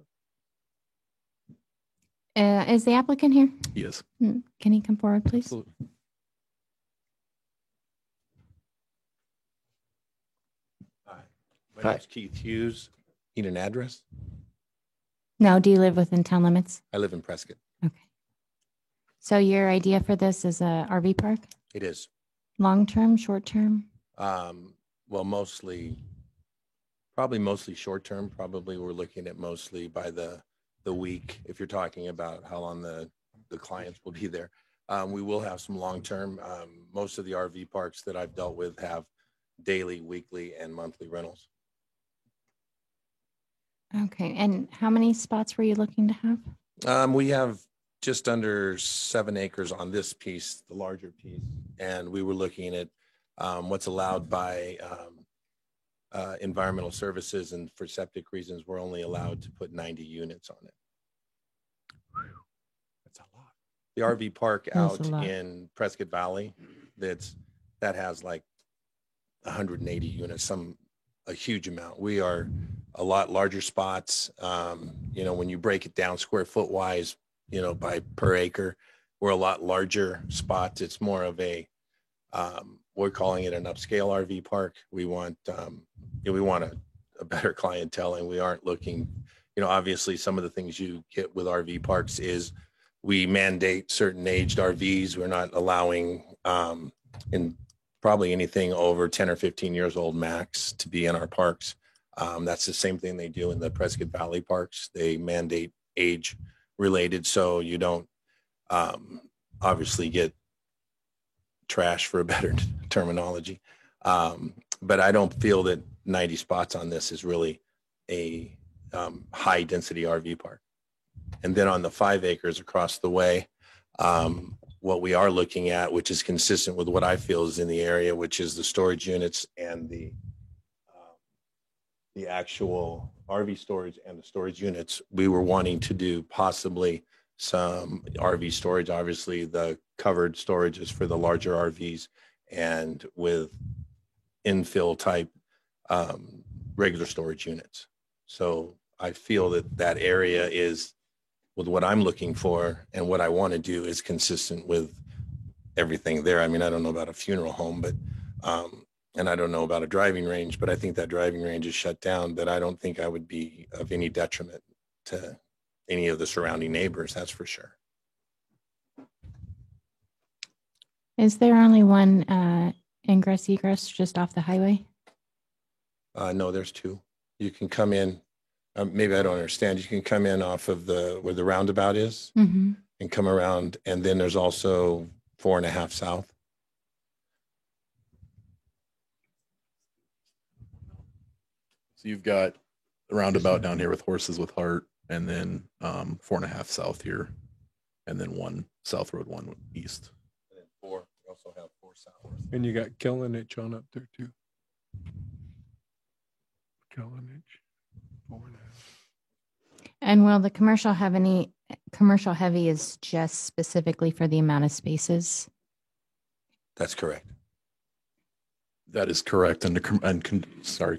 up. Is the applicant here? Yes. Can he come forward, please? Absolutely. My name's Keith Hughes. Need an address? No, do you live within town limits? I live in Prescott. So your idea for this is a RV park? It is. Long-term, short-term? Well, mostly short-term. Probably we're looking at mostly by the week, if you're talking about how long the clients will be there. We will have some long-term. Most of the RV parks that I've dealt with have daily, weekly, and monthly rentals. Okay, and how many spots were you looking to have? We have just under 7 acres on this piece, the larger piece. and we were looking at what's allowed by environmental services, and for septic reasons, we're only allowed to put 90 units on it. That's a lot. The RV park That's out a lot. in Prescott Valley, that has like 180 units, a huge amount. We are a lot larger spots. You know, when you break it down square foot wise, you know, by per acre, we're a lot larger spots. It's more of a, we're calling it an upscale RV park. We want, we want a better clientele, and we aren't looking, you know, obviously some of the things you get with RV parks is we mandate certain aged RVs. We're not allowing, in probably anything over 10 or 15 years old max to be in our parks. That's the same thing they do in the Prescott Valley parks. They mandate age related, so you don't obviously get trash, for a better terminology. But I don't feel that 90 spots on this is really a high density RV park. And then on the 5 acres across the way, what we are looking at, which is consistent with what I feel is in the area, which is the storage units and the actual RV storage and the storage units. We were wanting to do possibly some RV storage. Obviously, the covered storage is for the larger RVs, and with infill type regular storage units. So I feel that that area is, with what I'm looking for and what I want to do, is consistent with everything there. I mean, I don't know about a funeral home, but and I don't know about a driving range, but I think that driving range is shut down. But I don't think I would be of any detriment to any of the surrounding neighbors, that's for sure. Is there only one ingress egress just off the highway? No, there's 2. You can come in, maybe I don't understand. You can come in off of where the roundabout is, and come around. And then there's also 4.5 south. So you've got the roundabout down here with Horses with Heart, and then 4.5 south here, and then 1 South Road, 1 east. And then 4, we also have 4 south. And you got Kellenich on up there too. Kellenich, 4.5. And will the commercial have any, commercial heavy is just specifically for the amount of spaces? That's correct. That is correct. And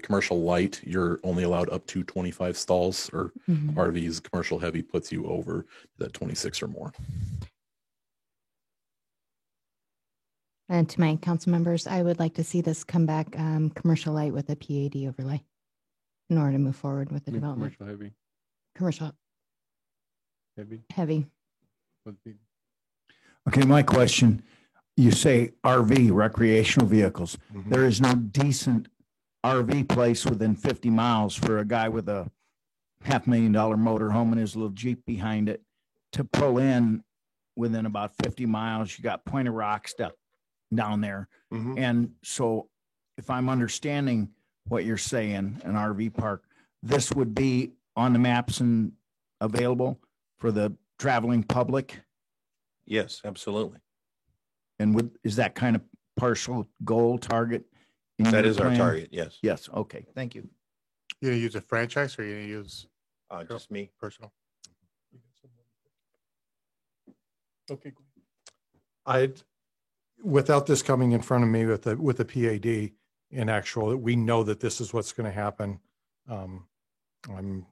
commercial light, you're only allowed up to 25 stalls, or RVs. Commercial heavy puts you over that 26 or more. And to my council members, I would like to see this come back commercial light with a PAD overlay in order to move forward with the development. Commercial heavy. Commercial heavy. Okay, my question, you say RV, recreational vehicles. There is no decent RV place within 50 miles for a guy with a $500,000 motorhome and his little Jeep behind it to pull in within about 50 miles. You got Point of Rock stuff down there. And so if I'm understanding what you're saying, an RV park, this would be on the maps and available for the traveling public? Yes, absolutely. And is that kind of partial goal target? That is our target, yes. Yes, okay, thank you. You gonna use a franchise, or you gonna use just me personal? Okay. Without this coming in front of me with the PAD in actual, we know that this is what's going to happen. I'm going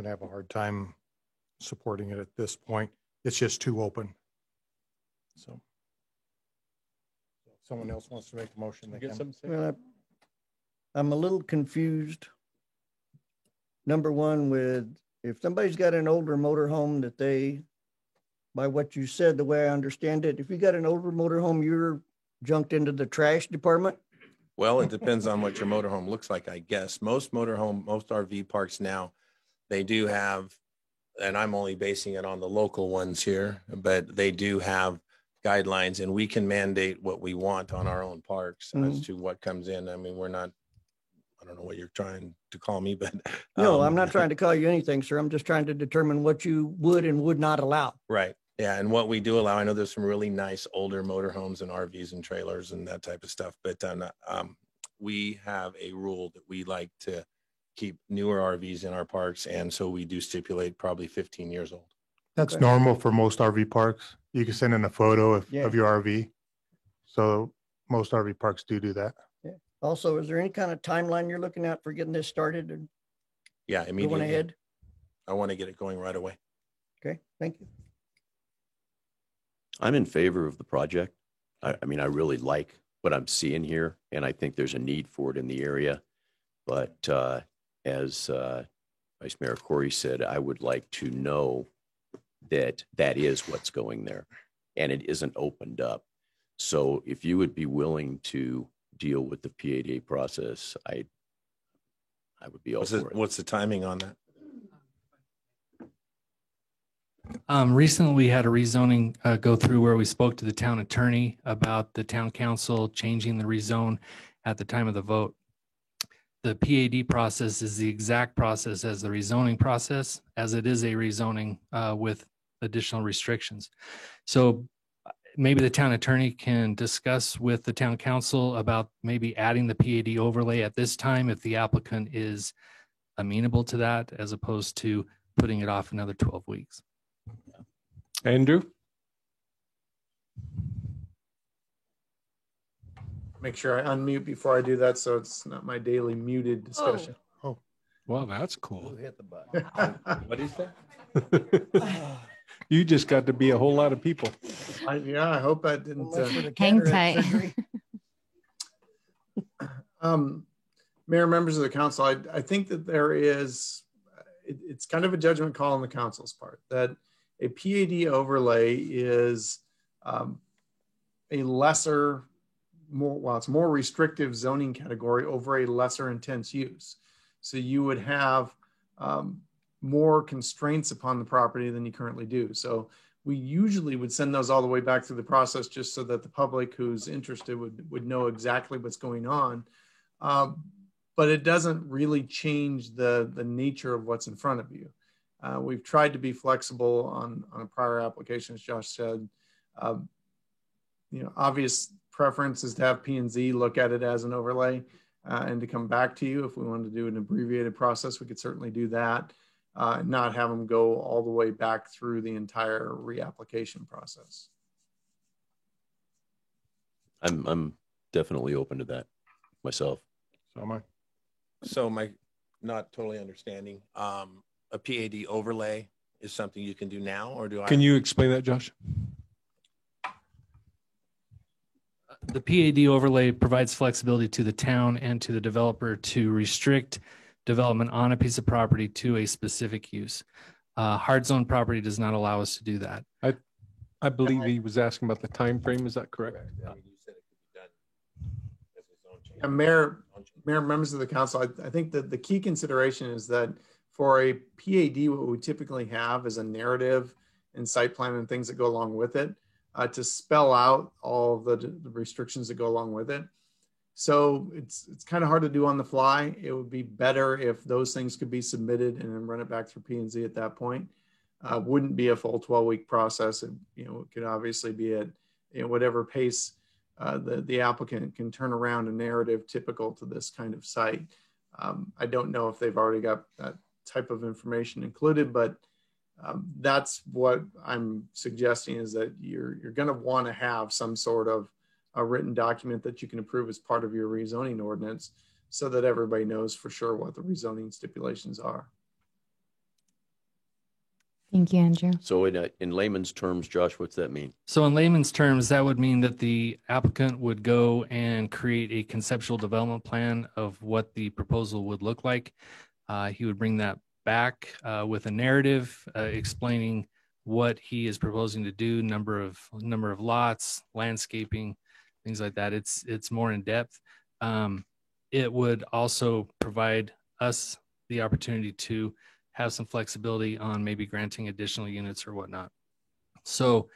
to have a hard time supporting it at this point. It's just too open. So, if someone else wants to make a motion, they can. Well, I'm a little confused. Number one, with if somebody's got an older motorhome that they, by what you said, the way I understand it, if you got an older motorhome, you're junked into the trash department? Well, it depends on what your motorhome looks like, I guess. Most RV parks now, they do have, and I'm only basing it on the local ones here, but they do have guidelines, and we can mandate what we want on our own parks as to what comes in. I mean, we're not, I don't know what you're trying to call me, but. No, I'm not trying to call you anything, sir. I'm just trying to determine what you would and would not allow. Right. Yeah, and what we do allow, I know there's some really nice older motorhomes and RVs and trailers and that type of stuff, but we have a rule that we like to keep newer RVs in our parks, and so we do stipulate probably 15 years old. That's Okay. normal for most RV parks. You can send in a photo Yeah. of your RV. So most RV parks do that. Yeah. Also, is there any kind of timeline you're looking at for getting this started and Yeah, going immediately. ahead? I want to get it going right away. Okay, thank you. I'm in favor of the project. I mean, I really like what I'm seeing here, and I think there's a need for it in the area. But as Vice Mayor Corey said, I would like to know that that is what's going there, and it isn't opened up. So if you would be willing to deal with the PADA process, I would be all for it. What's the timing on that? Recently, we had a rezoning go through where we spoke to the town attorney about the town council changing the rezone at the time of the vote. The PAD process is the exact process as the rezoning process, as it is a rezoning with additional restrictions. So maybe the town attorney can discuss with the town council about maybe adding the PAD overlay at this time if the applicant is amenable to that, as opposed to putting it off another 12 weeks. Andrew? Make sure I unmute before I do that, so it's not my daily muted discussion. Oh, well, that's cool. Hit the button. What do you say? You just got to be a whole lot of people. Yeah, I hope I didn't. Hang tight. Mayor, members of the council, I think that there is, it's kind of a judgment call on the council's part that a PAD overlay is a lesser, it's more restrictive zoning category over a lesser intense use. So you would have more constraints upon the property than you currently do. So we usually would send those all the way back through the process just so that the public who's interested would know exactly what's going on. But it doesn't really change the nature of what's in front of you. We've tried to be flexible on a prior application, as Josh said. Obvious preference is to have P&Z look at it as an overlay and to come back to you. If we wanted to do an abbreviated process, we could certainly do that. Not have them go all the way back through the entire reapplication process. I'm definitely open to that myself. So am I. So my not totally understanding. A PAD overlay is something you can do now, or do I? Can you explain that, Josh? The PAD overlay provides flexibility to the town and to the developer to restrict development on a piece of property to a specific use. Hard zone property does not allow us to do that. I believe he was asking about the time frame. Is that correct? Mayor, members of the council, I think that the key consideration is that for a PAD, what we typically have is a narrative and site plan and things that go along with it to spell out all of the restrictions that go along with it. So it's kind of hard to do on the fly. It would be better if those things could be submitted and then run it back through P&Z at that point. Wouldn't be a full 12-week process. And, it could obviously be at whatever pace the applicant can turn around a narrative typical to this kind of site. I don't know if they've already got that type of information included, but that's what I'm suggesting is that you're going to want to have some sort of a written document that you can approve as part of your rezoning ordinance so that everybody knows for sure what the rezoning stipulations are. Thank you, Andrew. So in layman's terms, Josh, what's that mean? So in layman's terms, that would mean that the applicant would go and create a conceptual development plan of what the proposal would look like. He would bring that back with a narrative explaining what he is proposing to do, number of lots, landscaping, things like that. It's more in depth. It would also provide us the opportunity to have some flexibility on maybe granting additional units or whatnot. So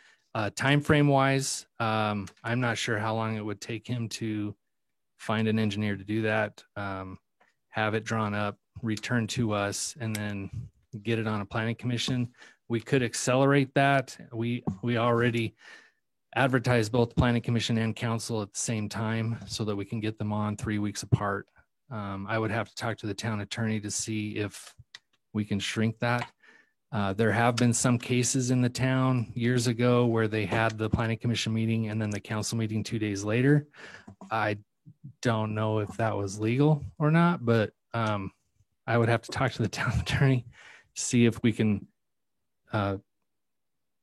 time frame wise, I'm not sure how long it would take him to find an engineer to do that, have it drawn up, return to us, and then get it on a planning commission. we could accelerate that. We already advertise both planning commission and council at the same time so that we can get them on 3 weeks apart. I would have to talk to the town attorney to see if we can shrink that. There have been some cases in the town years ago where they had the planning commission meeting and then the council meeting 2 days later. I don't know if that was legal or not, but I would have to talk to the town attorney, see if we can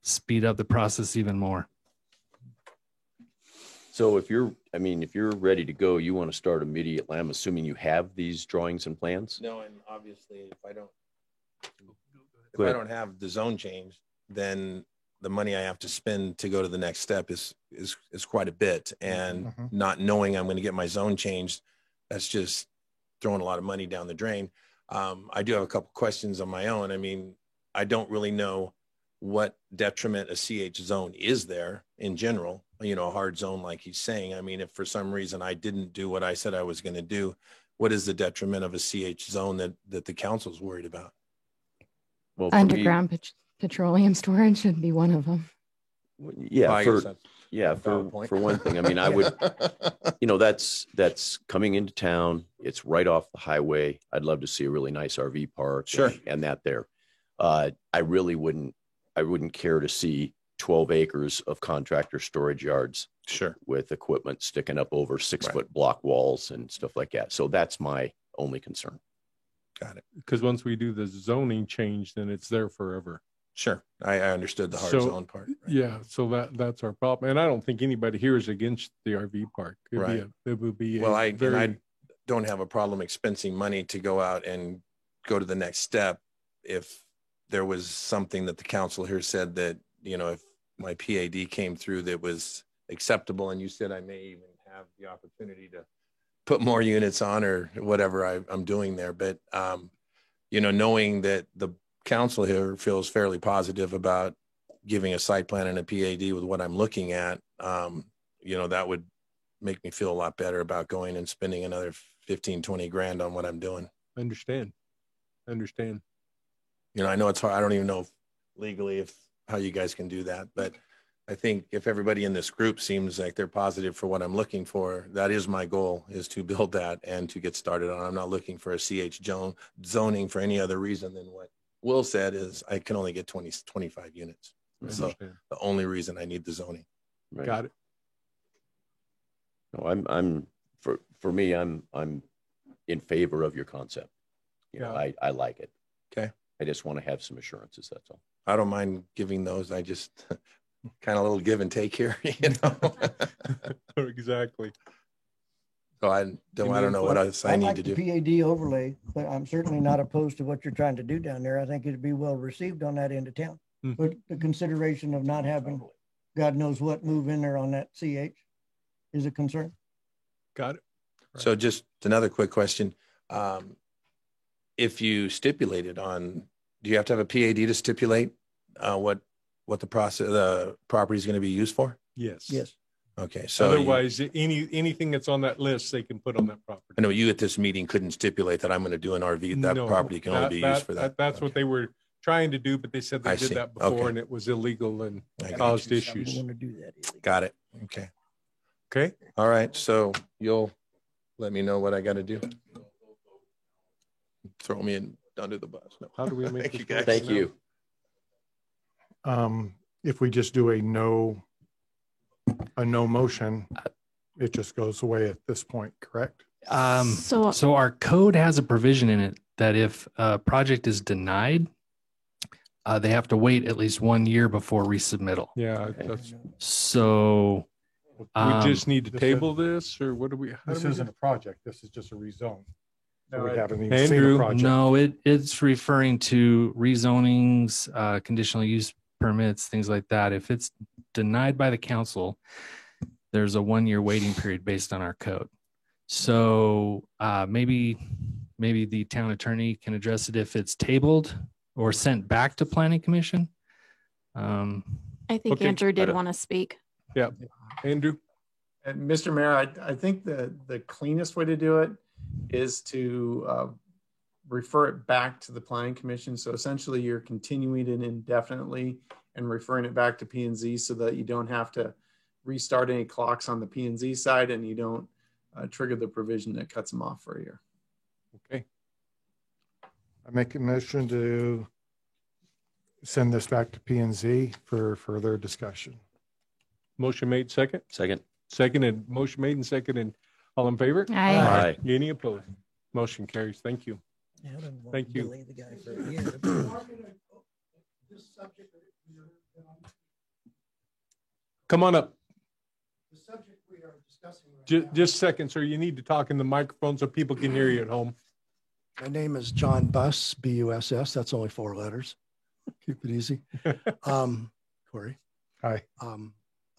speed up the process even more. So if you're ready to go, you want to start immediately. I'm assuming you have these drawings and plans? No, and obviously if I don't have the zone change, then the money I have to spend to go to the next step is quite a bit. And not knowing I'm going to get my zone changed, that's just throwing a lot of money down the drain. I do have a couple questions on my own. I mean, I don't really know what detriment a CH zone is there in general, you know, a hard zone like he's saying. I mean, if for some reason I didn't do what I said I was going to do, what is the detriment of a CH zone that the council's worried about? Well, Underground petroleum storage should be one of them. Yeah, for one thing. I mean, I would, you know, that's coming into town. It's right off the highway. I'd love to see a really nice RV park. Sure. And that there. I really wouldn't care to see 12 acres of contractor storage yards. Sure. With equipment sticking up over 6-foot block walls and stuff like that. So that's my only concern. Got it. Because once we do the zoning change, then it's there forever. Sure. I understood the hard zone part. Right? Yeah. So that's our problem. And I don't think anybody here is against the RV park. It would be well, I don't have a problem expensing money to go out and go to the next step. If there was something that the council here said that, you know, if my PAD came through that was acceptable, and you said I may even have the opportunity to put more units on or whatever I'm doing there. But, you know, knowing that the council here feels fairly positive about giving a site plan and a PAD with what I'm looking at, you know, that would make me feel a lot better about going and spending another 15, 20 grand on what I'm doing. Understand. You know, I know it's hard. I don't even know if legally how you guys can do that, but I think if everybody in this group seems like they're positive for what I'm looking for, that is my goal, is to build that and to get started on. I'm not looking for a CH zoning for any other reason than what Will said is I can only get 25 units. So the only reason I need the zoning. Right. Got it. No, I'm for me, I'm in favor of your concept. You know, I like it. Okay. I just want to have some assurances. That's all. I don't mind giving those. I just kind of a little give and take here, you know. Exactly. So I don't know what else I need to do. PAD overlay, but I'm certainly not opposed to what you're trying to do down there. I think it'd be well received on that end of town. But the consideration of not having God knows what move in there on that CH is a concern. Got it. Right. So just another quick question. If you stipulated on, do you have to have a PAD to stipulate what the property is going to be used for? Yes. Yes. Okay. So otherwise, anything that's on that list, they can put on that property. I know you at this meeting couldn't stipulate that I'm going to do an RV. That property can only be used for that. That's what they were trying to do, but they said they did that before and it was illegal and caused issues. Want to do that. Got it. Okay. Okay. All right. So you'll let me know what I got to do. Throw me under the bus. No. How do we make Thank you guys? Thank you. If we just do a no motion, it just goes away at this point, correct? So our code has a provision in it that if a project is denied, they have to wait at least 1 year before resubmittal. Yeah. So we just need to table this, or what do we? This isn't a project. This is just a rezone. So we Right. haven't even seen a project. No, it's referring to rezonings, conditional use permits, things like that. If it's denied by the council, there's a 1 year waiting period based on our code. So maybe the town attorney can address it if it's tabled or sent back to planning commission. I think Okay. Andrew did want to speak. Yeah. Andrew? And Mr. Mayor, I think the cleanest way to do it is to refer it back to the planning commission. So essentially you're continuing it indefinitely and referring it back to P&Z so that you don't have to restart any clocks on the P&Z side and you don't trigger the provision that cuts them off for a year. Okay. I make a motion to send this back to P&Z for further discussion. Motion made, second? Second. Seconded, motion made and seconded. All in favor? Aye. Aye. Any opposed? Motion carries. Thank you. Thank you. Come on up. Just a second, sir. You need to talk in the microphone so people can hear you at home. My name is John Buss, B-U-S-S. That's only 4 letters. Keep it easy. Corey. Hi.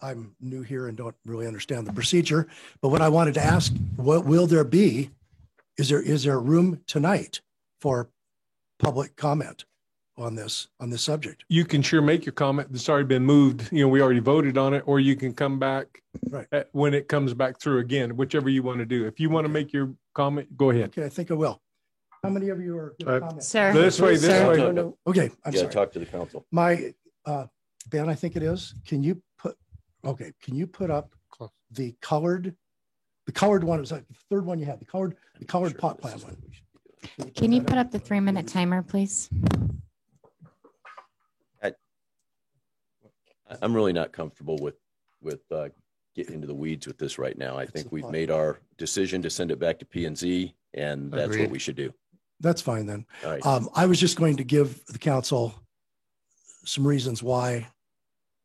I'm new here and don't really understand the procedure, but what I wanted to ask, what will there be? Is there room tonight for public comment on this subject? You can sure make your comment. It's already been moved. You know, we already voted on it, or you can come back when it comes back through again, whichever you want to do. If you want to make your comment, go ahead. Okay, I think I will. How many of you are going to comment? Sir. This way. No. Okay, I'm sorry. Talk to the council. My, Ben, I think it is. Can you put up the colored one? It was like the third one you had, the colored pot plant one. Can you put up the 3-minute timer, please? I'm really not comfortable with getting into the weeds with this right now. I think we've made our decision to send it back to P&Z, and that's Agreed. what we should do. That's fine then. All right. I was just going to give the council some reasons why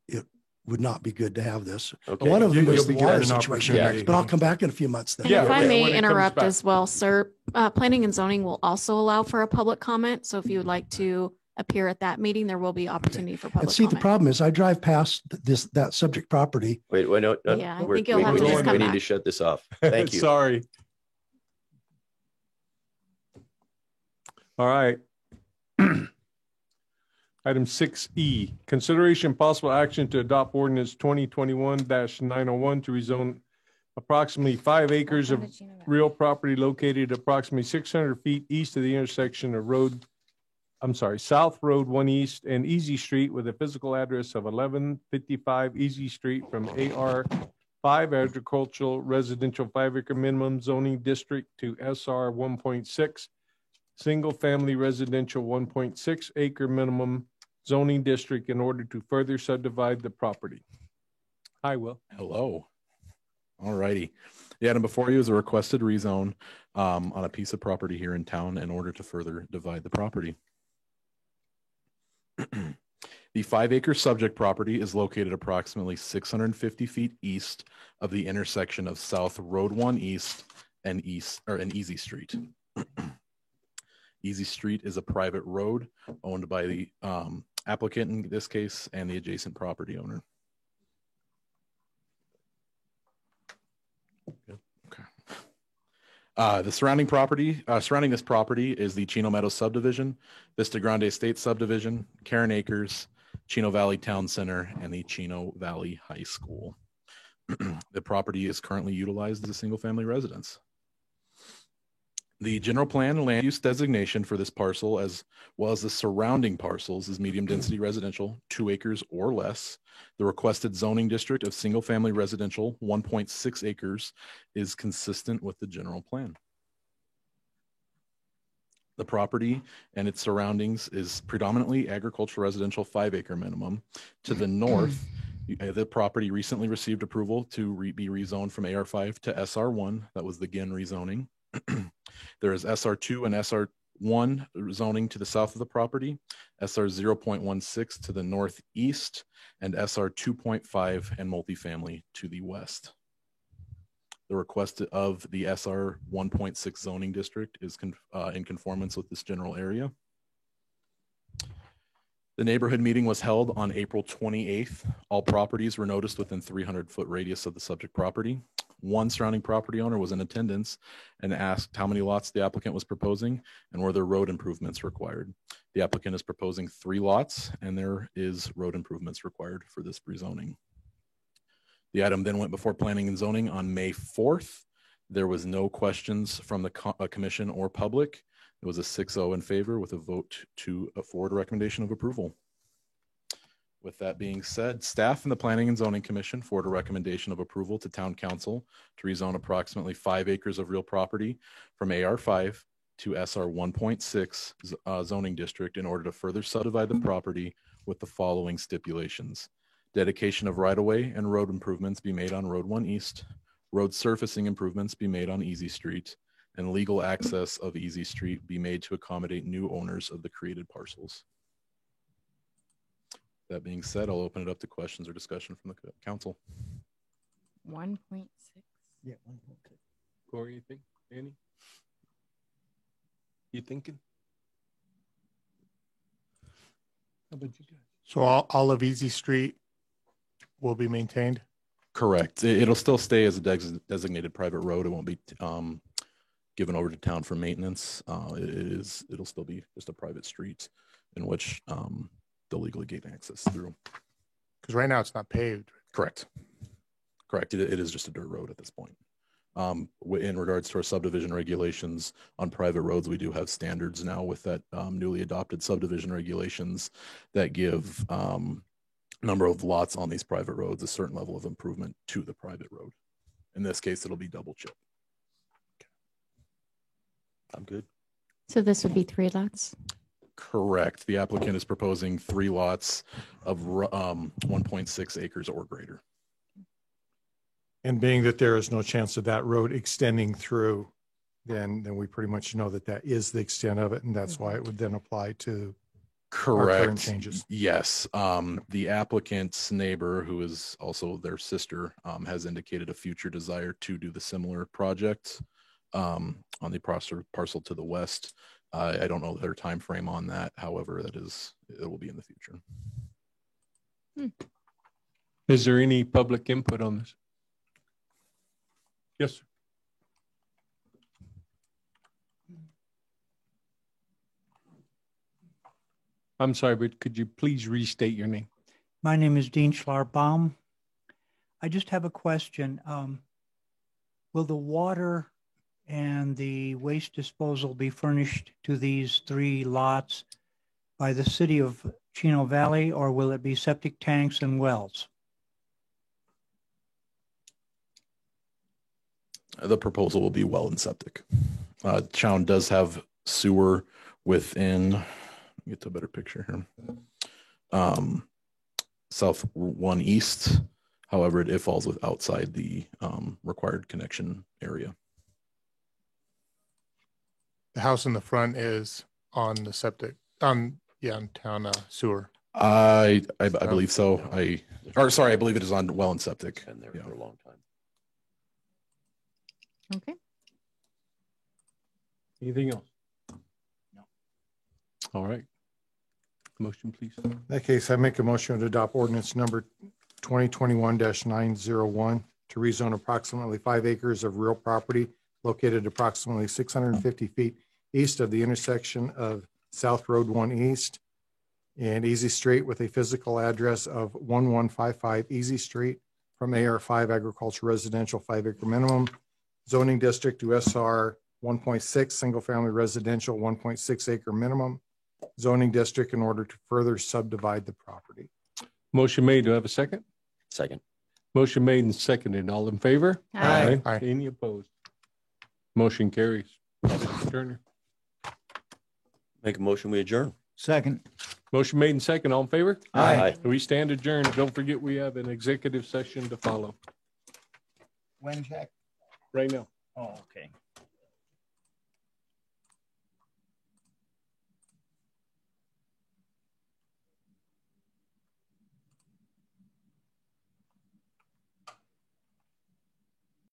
it would not be good to have this. Okay. One of them You'll is the be water getting an situation, opportunity. but I'll come back in a few months then. And if I when it may comes interrupt back. as well, sir, planning and zoning will also allow for a public comment. So if you would like to appear at that meeting, there will be opportunity for And public see, the comment. problem is I drive past that subject property. Wait, no. Yeah, I think you'll have to just come We need back. to shut this off. Thank you. Sorry. All right. Item 6E, consideration possible action to adopt ordinance 2021-901 to rezone approximately 5 acres of real property located approximately 600 feet east of the intersection of South Road 1 East and Easy Street with a physical address of 1155 Easy Street from AR 5 agricultural residential 5-acre minimum zoning district to SR 1.6 single family residential 1.6 acre minimum zoning district in order to further subdivide the property. Hi, Will. Hello. All righty. The item before you is a requested rezone on a piece of property here in town in order to further divide the property. The 5-acre subject property is located approximately 650 feet east of the intersection of South Road 1 East and Easy Street. Easy Street is a private road owned by the applicant in this case and the adjacent property owner. Okay. The surrounding this property is the Chino Meadows subdivision, Vista Grande Estate subdivision, Karen Acres, Chino Valley Town Center, and the Chino Valley High School. The property is currently utilized as a single-family residence. The general plan land use designation for this parcel, as well as the surrounding parcels, is medium-density residential, 2 acres or less. The requested zoning district of single-family residential, 1.6 acres, is consistent with the general plan. The property and its surroundings is predominantly agricultural residential 5-acre minimum. To the north, the property recently received approval to be rezoned from AR5 to SR1. That was the GIN rezoning. There is SR2 and SR1 zoning to the south of the property, SR 0.16 to the northeast, and SR 2.5 and multifamily to the west. The request of the SR 1.6 zoning district is in conformance with this general area. The neighborhood meeting was held on April 28th. All properties were noticed within 300-foot radius of the subject property. One surrounding property owner was in attendance and asked how many lots the applicant was proposing and were there road improvements required. The applicant is proposing 3 lots and there is road improvements required for this rezoning. The item then went before Planning and Zoning on May 4th. There was no questions from the commission or public. It was a 6-0 in favor with a vote to forward a recommendation of approval. With that being said, staff and the Planning and Zoning Commission forward a recommendation of approval to Town Council to rezone approximately 5 acres of real property from AR5 to SR 1.6 zoning district in order to further subdivide the property with the following stipulations. Dedication of right-of-way and road improvements be made on Road 1 East, road surfacing improvements be made on Easy Street, and legal access of Easy Street be made to accommodate new owners of the created parcels. That being said, I'll open it up to questions or discussion from the council. 1.6. Yeah, 1.6. Corey, you think? Annie? You thinking? How about you guys? So all of Easy Street will be maintained? Correct. It'll still stay as a designated private road. It won't be given over to town for maintenance. It'll still be just a private street in which they'll legally gain access through. Because right now it's not paved. Correct. Correct. It is just a dirt road at this point. In regards to our subdivision regulations on private roads, we do have standards now with that newly adopted subdivision regulations that give number of lots on these private roads a certain level of improvement to the private road. In this case, it'll be double chip. I'm good. So this would be 3 lots? Correct. The applicant is proposing 3 lots of 1.6 acres or greater. And being that there is no chance of that road extending through, then we pretty much know that that is the extent of it, and that's why it would then apply to our current Correct. changes. Yes. The applicant's neighbor, who is also their sister, has indicated a future desire to do the similar project on the parcel to the west. I don't know their time frame on that. However, it will be in the future. Is there any public input on this? Yes, sir. I'm sorry, but could you please restate your name? My name is Dean Schlarbaum. I just have a question. Will the water and the waste disposal be furnished to these 3 lots by the city of Chino Valley, or will it be septic tanks and wells? The proposal will be well and septic. Chown does have sewer within, let me get to a better picture here. South 1 East. However, it falls outside the required connection area. The house in the front is on the septic, on town sewer. I believe so. I believe it is on well and septic. Been there for a long time. Okay. Anything else? No. All right. Motion, please. In that case, I make a motion to adopt ordinance number 2021-901 to rezone approximately 5 acres of real property located approximately 650 feet east of the intersection of South Road 1 East and Easy Street with a physical address of 1155 Easy Street from AR5 Agriculture Residential 5 acre minimum zoning district to SR 1.6 single family residential 1.6 acre minimum zoning district in order to further subdivide the property. Motion made. Do I have a second? Second. Motion made and seconded. All in favor? Aye. Aye. Any opposed? Motion carries. Turner. Make a motion, we adjourn. Second. Motion made and second. All in favor? Aye. We stand adjourned. Don't forget we have an executive session to follow When, Jack? right now. Oh, okay.